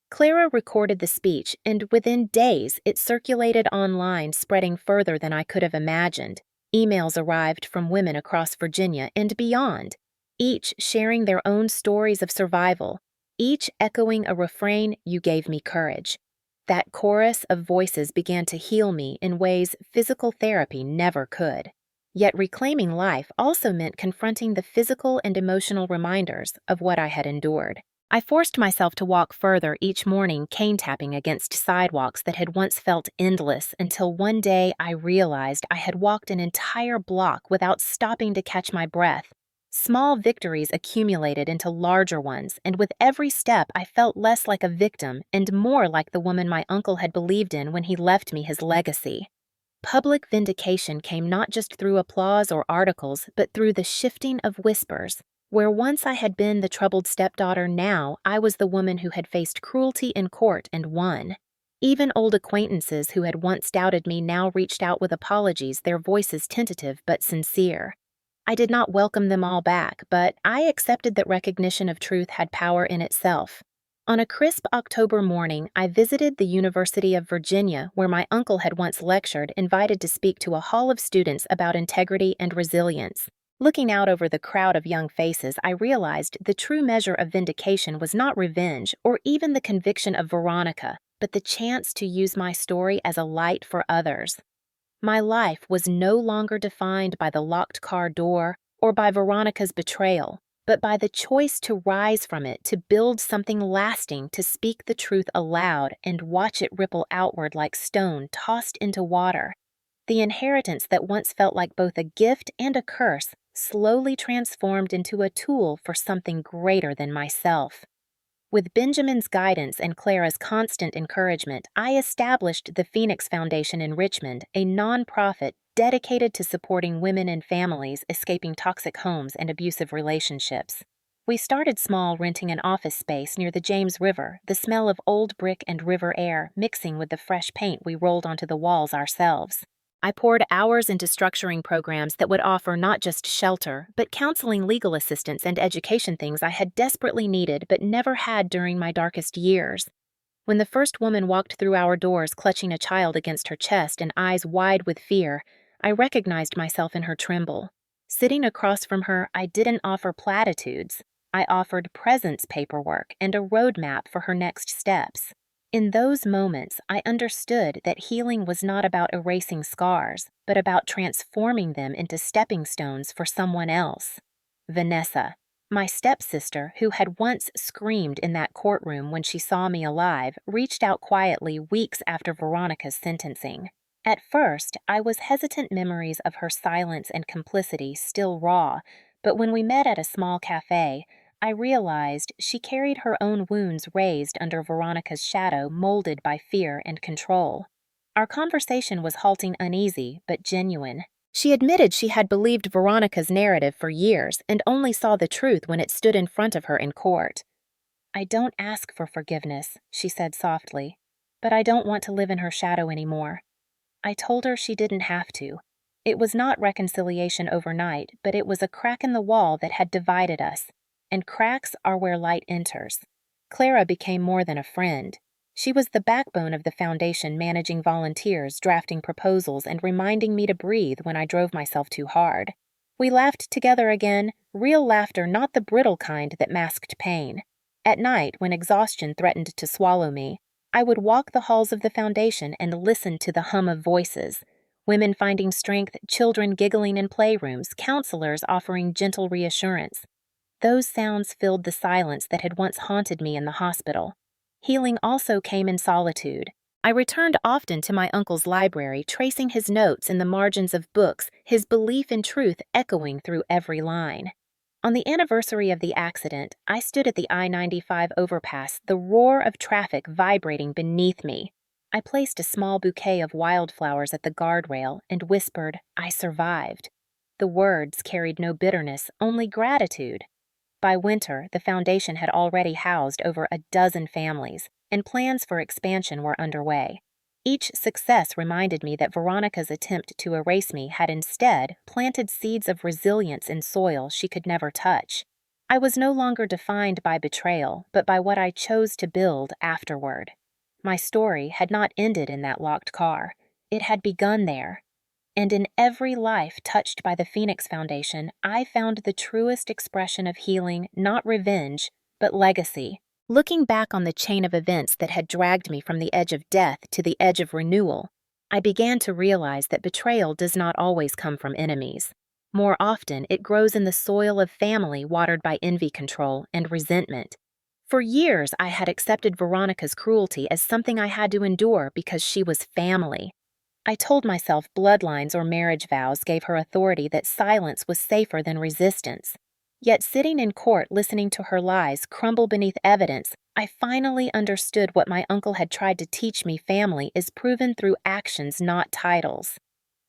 Clara recorded the speech, and within days it circulated online, spreading further than I could have imagined. Emails arrived from women across Virginia and beyond, each sharing their own stories of survival, each echoing a refrain, "You gave me courage." That chorus of voices began to heal me in ways physical therapy never could. Yet reclaiming life also meant confronting the physical and emotional reminders of what I had endured. I forced myself to walk further each morning, cane tapping against sidewalks that had once felt endless, until one day I realized I had walked an entire block without stopping to catch my breath. Small victories accumulated into larger ones, and with every step, I felt less like a victim and more like the woman my uncle had believed in when he left me his legacy. Public vindication came not just through applause or articles, but through the shifting of whispers. Where once I had been the troubled stepdaughter, now I was the woman who had faced cruelty in court and won. Even old acquaintances who had once doubted me now reached out with apologies, their voices tentative but sincere. I did not welcome them all back, but I accepted that recognition of truth had power in itself. On a crisp October morning, I visited the University of Virginia, where my uncle had once lectured, invited to speak to a hall of students about integrity and resilience. Looking out over the crowd of young faces, I realized the true measure of vindication was not revenge or even the conviction of Veronica, but the chance to use my story as a light for others. My life was no longer defined by the locked car door or by Veronica's betrayal, but by the choice to rise from it, to build something lasting, to speak the truth aloud and watch it ripple outward like stone tossed into water. The inheritance that once felt like both a gift and a curse slowly transformed into a tool for something greater than myself. With Benjamin's guidance and Clara's constant encouragement, I established the Phoenix Foundation in Richmond, a nonprofit dedicated to supporting women and families escaping toxic homes and abusive relationships. We started small, renting an office space near the James River, the smell of old brick and river air mixing with the fresh paint we rolled onto the walls ourselves. I poured hours into structuring programs that would offer not just shelter, but counseling, legal assistance, and education, things I had desperately needed but never had during my darkest years. When the first woman walked through our doors clutching a child against her chest and eyes wide with fear, I recognized myself in her tremble. Sitting across from her, I didn't offer platitudes. I offered presence paperwork and a roadmap for her next steps. In those moments, I understood that healing was not about erasing scars, but about transforming them into stepping stones for someone else. Vanessa, my stepsister, who had once screamed in that courtroom when she saw me alive, reached out quietly weeks after Veronica's sentencing. At first, I was hesitant, memories of her silence and complicity still raw, but when we met at a small cafe, I realized she carried her own wounds raised under Veronica's shadow, molded by fear and control. Our conversation was halting, uneasy, but genuine. She admitted she had believed Veronica's narrative for years and only saw the truth when it stood in front of her in court. "I don't ask for forgiveness," she said softly, "but I don't want to live in her shadow anymore." I told her she didn't have to. It was not reconciliation overnight, but it was a crack in the wall that had divided us. And cracks are where light enters. Clara became more than a friend. She was the backbone of the foundation, managing volunteers, drafting proposals, and reminding me to breathe when I drove myself too hard. We laughed together again, real laughter, not the brittle kind that masked pain. At night, when exhaustion threatened to swallow me, I would walk the halls of the foundation and listen to the hum of voices. Women finding strength, children giggling in playrooms, counselors offering gentle reassurance. Those sounds filled the silence that had once haunted me in the hospital. Healing also came in solitude. I returned often to my uncle's library, tracing his notes in the margins of books, his belief in truth echoing through every line. On the anniversary of the accident, I stood at the I-95 overpass, the roar of traffic vibrating beneath me. I placed a small bouquet of wildflowers at the guardrail and whispered, "I survived." The words carried no bitterness, only gratitude. By winter, the foundation had already housed over a dozen families, and plans for expansion were underway. Each success reminded me that Veronica's attempt to erase me had instead planted seeds of resilience in soil she could never touch. I was no longer defined by betrayal, but by what I chose to build afterward. My story had not ended in that locked car. It had begun there. And in every life touched by the Phoenix Foundation, I found the truest expression of healing, not revenge, but legacy. Looking back on the chain of events that had dragged me from the edge of death to the edge of renewal, I began to realize that betrayal does not always come from enemies. More often, it grows in the soil of family watered by envy, control, and resentment. For years, I had accepted Veronica's cruelty as something I had to endure because she was family. I told myself bloodlines or marriage vows gave her authority, that silence was safer than resistance. Yet sitting in court listening to her lies crumble beneath evidence, I finally understood what my uncle had tried to teach me: family is proven through actions, not titles.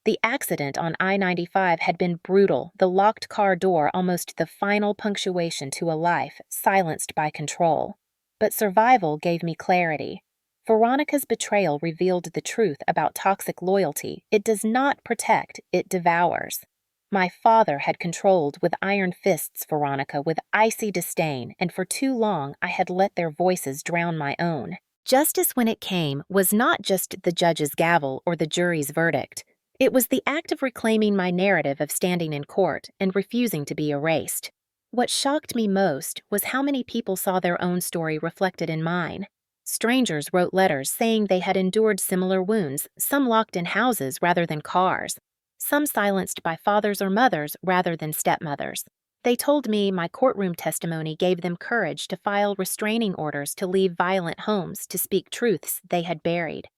The accident on I-95 had been brutal, the locked car door almost the final punctuation to a life silenced by control. But survival gave me clarity. Veronica's betrayal revealed the truth about toxic loyalty. It does not protect, it devours. My father had controlled with iron fists Veronica with icy disdain, and for too long I had let their voices drown my own. Justice, when it came, was not just the judge's gavel or the jury's verdict. It was the act of reclaiming my narrative of standing in court and refusing to be erased. What shocked me most was how many people saw their own story reflected in mine. Strangers wrote letters saying they had endured similar wounds, some locked in houses rather than cars, some silenced by fathers or mothers rather than stepmothers. They told me my courtroom testimony gave them courage to file restraining orders to leave violent homes to speak truths they had buried.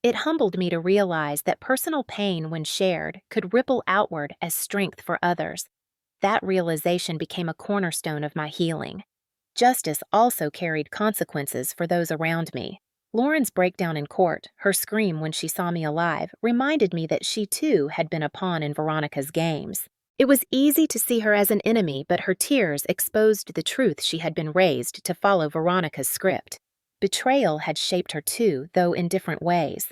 It humbled me to realize that personal pain, when shared, could ripple outward as strength for others. That realization became a cornerstone of my healing. Justice also carried consequences for those around me. Lauren's breakdown in court, her scream when she saw me alive, reminded me that she too had been a pawn in Veronica's games. It was easy to see her as an enemy, but her tears exposed the truth she had been raised to follow Veronica's script. Betrayal had shaped her too, though in different ways.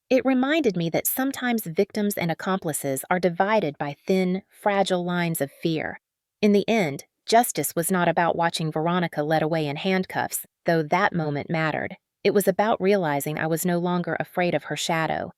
It reminded me that sometimes victims and accomplices are divided by thin, fragile lines of fear. In the end, justice was not about watching Veronica led away in handcuffs, though that moment mattered. It was about realizing I was no longer afraid of her shadow.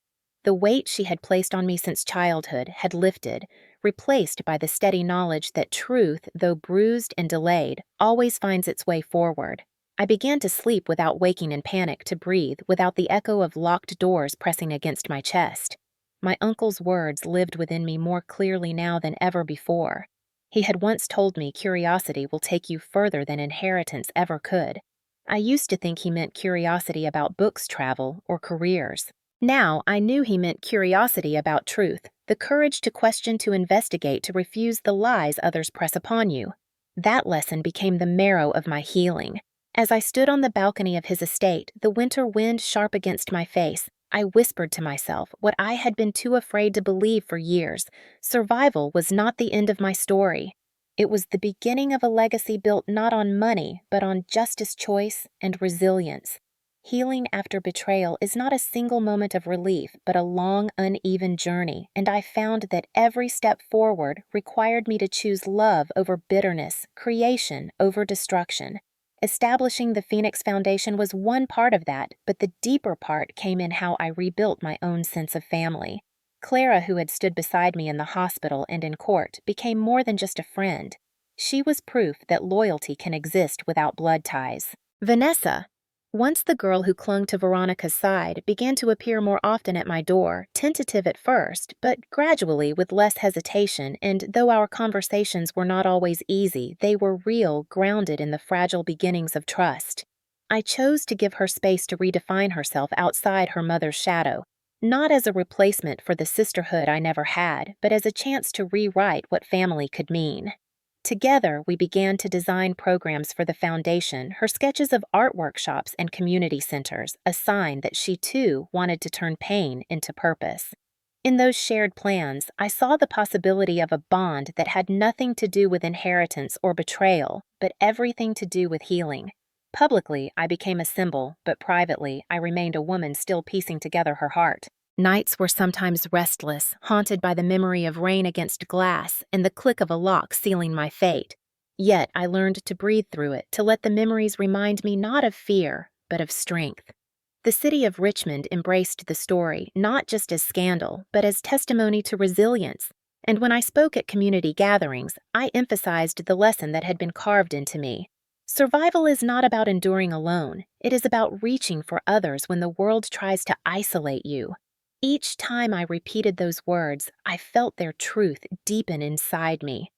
The weight she had placed on me since childhood had lifted, replaced by the steady knowledge that truth, though bruised and delayed, always finds its way forward. I began to sleep without waking in panic, to breathe without the echo of locked doors pressing against my chest. My uncle's words lived within me more clearly now than ever before. He had once told me curiosity will take you further than inheritance ever could. I used to think he meant curiosity about books, travel, or careers. Now I knew he meant curiosity about truth, the courage to question, to investigate, to refuse the lies others press upon you. That lesson became the marrow of my healing. As I stood on the balcony of his estate, the winter wind sharp against my face, I whispered to myself what I had been too afraid to believe for years: survival was not the end of my story. It was the beginning of a legacy built not on money, but on justice, choice, and resilience. Healing after betrayal is not a single moment of relief, but a long, uneven journey, and I found that every step forward required me to choose love over bitterness, creation over destruction. Establishing the Phoenix Foundation was one part of that, but the deeper part came in how I rebuilt my own sense of family. Clara, who had stood beside me in the hospital and in court, became more than just a friend. She was proof that loyalty can exist without blood ties. Vanessa, once the girl who clung to Veronica's side, began to appear more often at my door, tentative at first, but gradually with less hesitation, and though our conversations were not always easy, they were real, grounded in the fragile beginnings of trust. I chose to give her space to redefine herself outside her mother's shadow, not as a replacement for the sisterhood I never had, but as a chance to rewrite what family could mean. Together, we began to design programs for the foundation, her sketches of art workshops and community centers, a sign that she too wanted to turn pain into purpose. In those shared plans, I saw the possibility of a bond that had nothing to do with inheritance or betrayal, but everything to do with healing. Publicly, I became a symbol, but privately, I remained a woman still piecing together her heart. Nights were sometimes restless, haunted by the memory of rain against glass and the click of a lock sealing my fate. Yet I learned to breathe through it, to let the memories remind me not of fear, but of strength. The city of Richmond embraced the story, not just as scandal, but as testimony to resilience. And when I spoke at community gatherings, I emphasized the lesson that had been carved into me. Survival is not about enduring alone. It is about reaching for others when the world tries to isolate you. Each time I repeated those words, I felt their truth deepen inside me.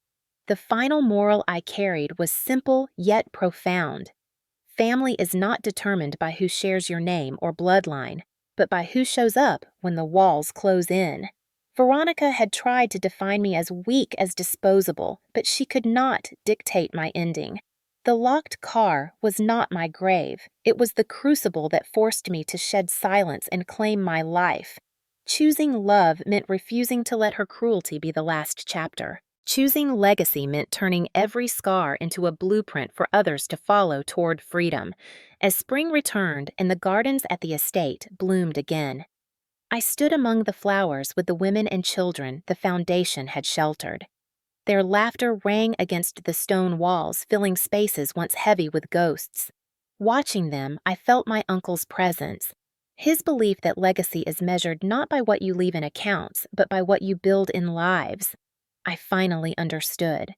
The final moral I carried was simple yet profound. Family is not determined by who shares your name or bloodline, but by who shows up when the walls close in. Veronica had tried to define me as weak as disposable, but she could not dictate my ending. The locked car was not my grave. It was the crucible that forced me to shed silence and claim my life. Choosing love meant refusing to let her cruelty be the last chapter. Choosing legacy meant turning every scar into a blueprint for others to follow toward freedom. As spring returned and the gardens at the estate bloomed again, I stood among the flowers with the women and children the foundation had sheltered. Their laughter rang against the stone walls, filling spaces once heavy with ghosts. Watching them, I felt my uncle's presence. His belief that legacy is measured not by what you leave in accounts, but by what you build in lives. I finally understood.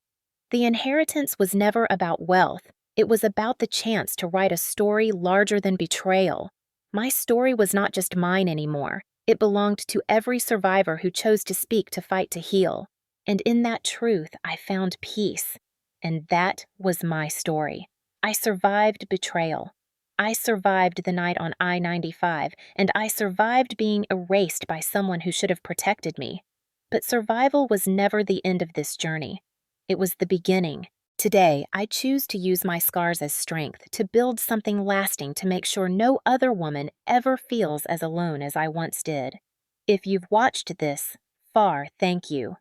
The inheritance was never about wealth. It was about the chance to write a story larger than betrayal. My story was not just mine anymore. It belonged to every survivor who chose to speak to fight to heal. And in that truth, I found peace. And that was my story. I survived betrayal. I survived the night on I-95, and I survived being erased by someone who should have protected me. But survival was never the end of this journey. It was the beginning. Today, I choose to use my scars as strength, to build something lasting to make sure no other woman ever feels as alone as I once did. If you've watched this far, thank you.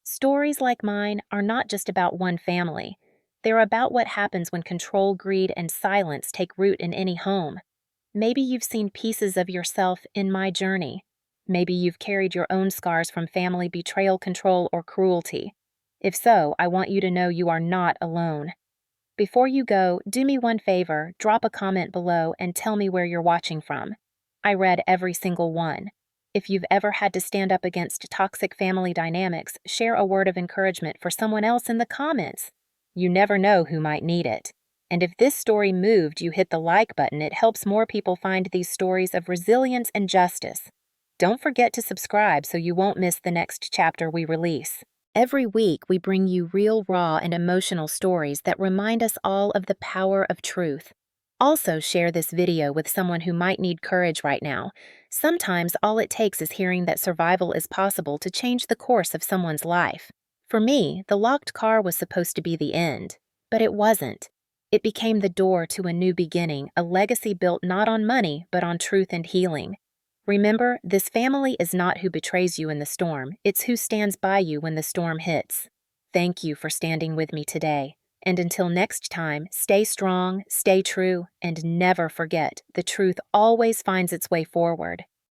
Stories like mine are not just about one family. They're about what happens when control, greed, and silence take root in any home. Maybe you've seen pieces of yourself in my journey. Maybe you've carried your own scars from family betrayal, control, or cruelty. If so, I want you to know you are not alone. Before you go, do me one favor, drop a comment below and tell me where you're watching from. I read every single one. If you've ever had to stand up against toxic family dynamics, share a word of encouragement for someone else in the comments. You never know who might need it. And if this story moved you hit the like button, it helps more people find these stories of resilience and justice. Don't forget to subscribe so you won't miss the next chapter we release. Every week, we bring you real, raw, and emotional stories that remind us all of the power of truth. Also, share this video with someone who might need courage right now. Sometimes all it takes is hearing that survival is possible to change the course of someone's life. For me, the locked car was supposed to be the end, but it wasn't. It became the door to a new beginning, a legacy built not on money, but on truth and healing. Remember, this family is not who betrays you in the storm, it's who stands by you when the storm hits. Thank you for standing with me today. And until next time, stay strong, stay true, and never forget the truth always finds its way forward.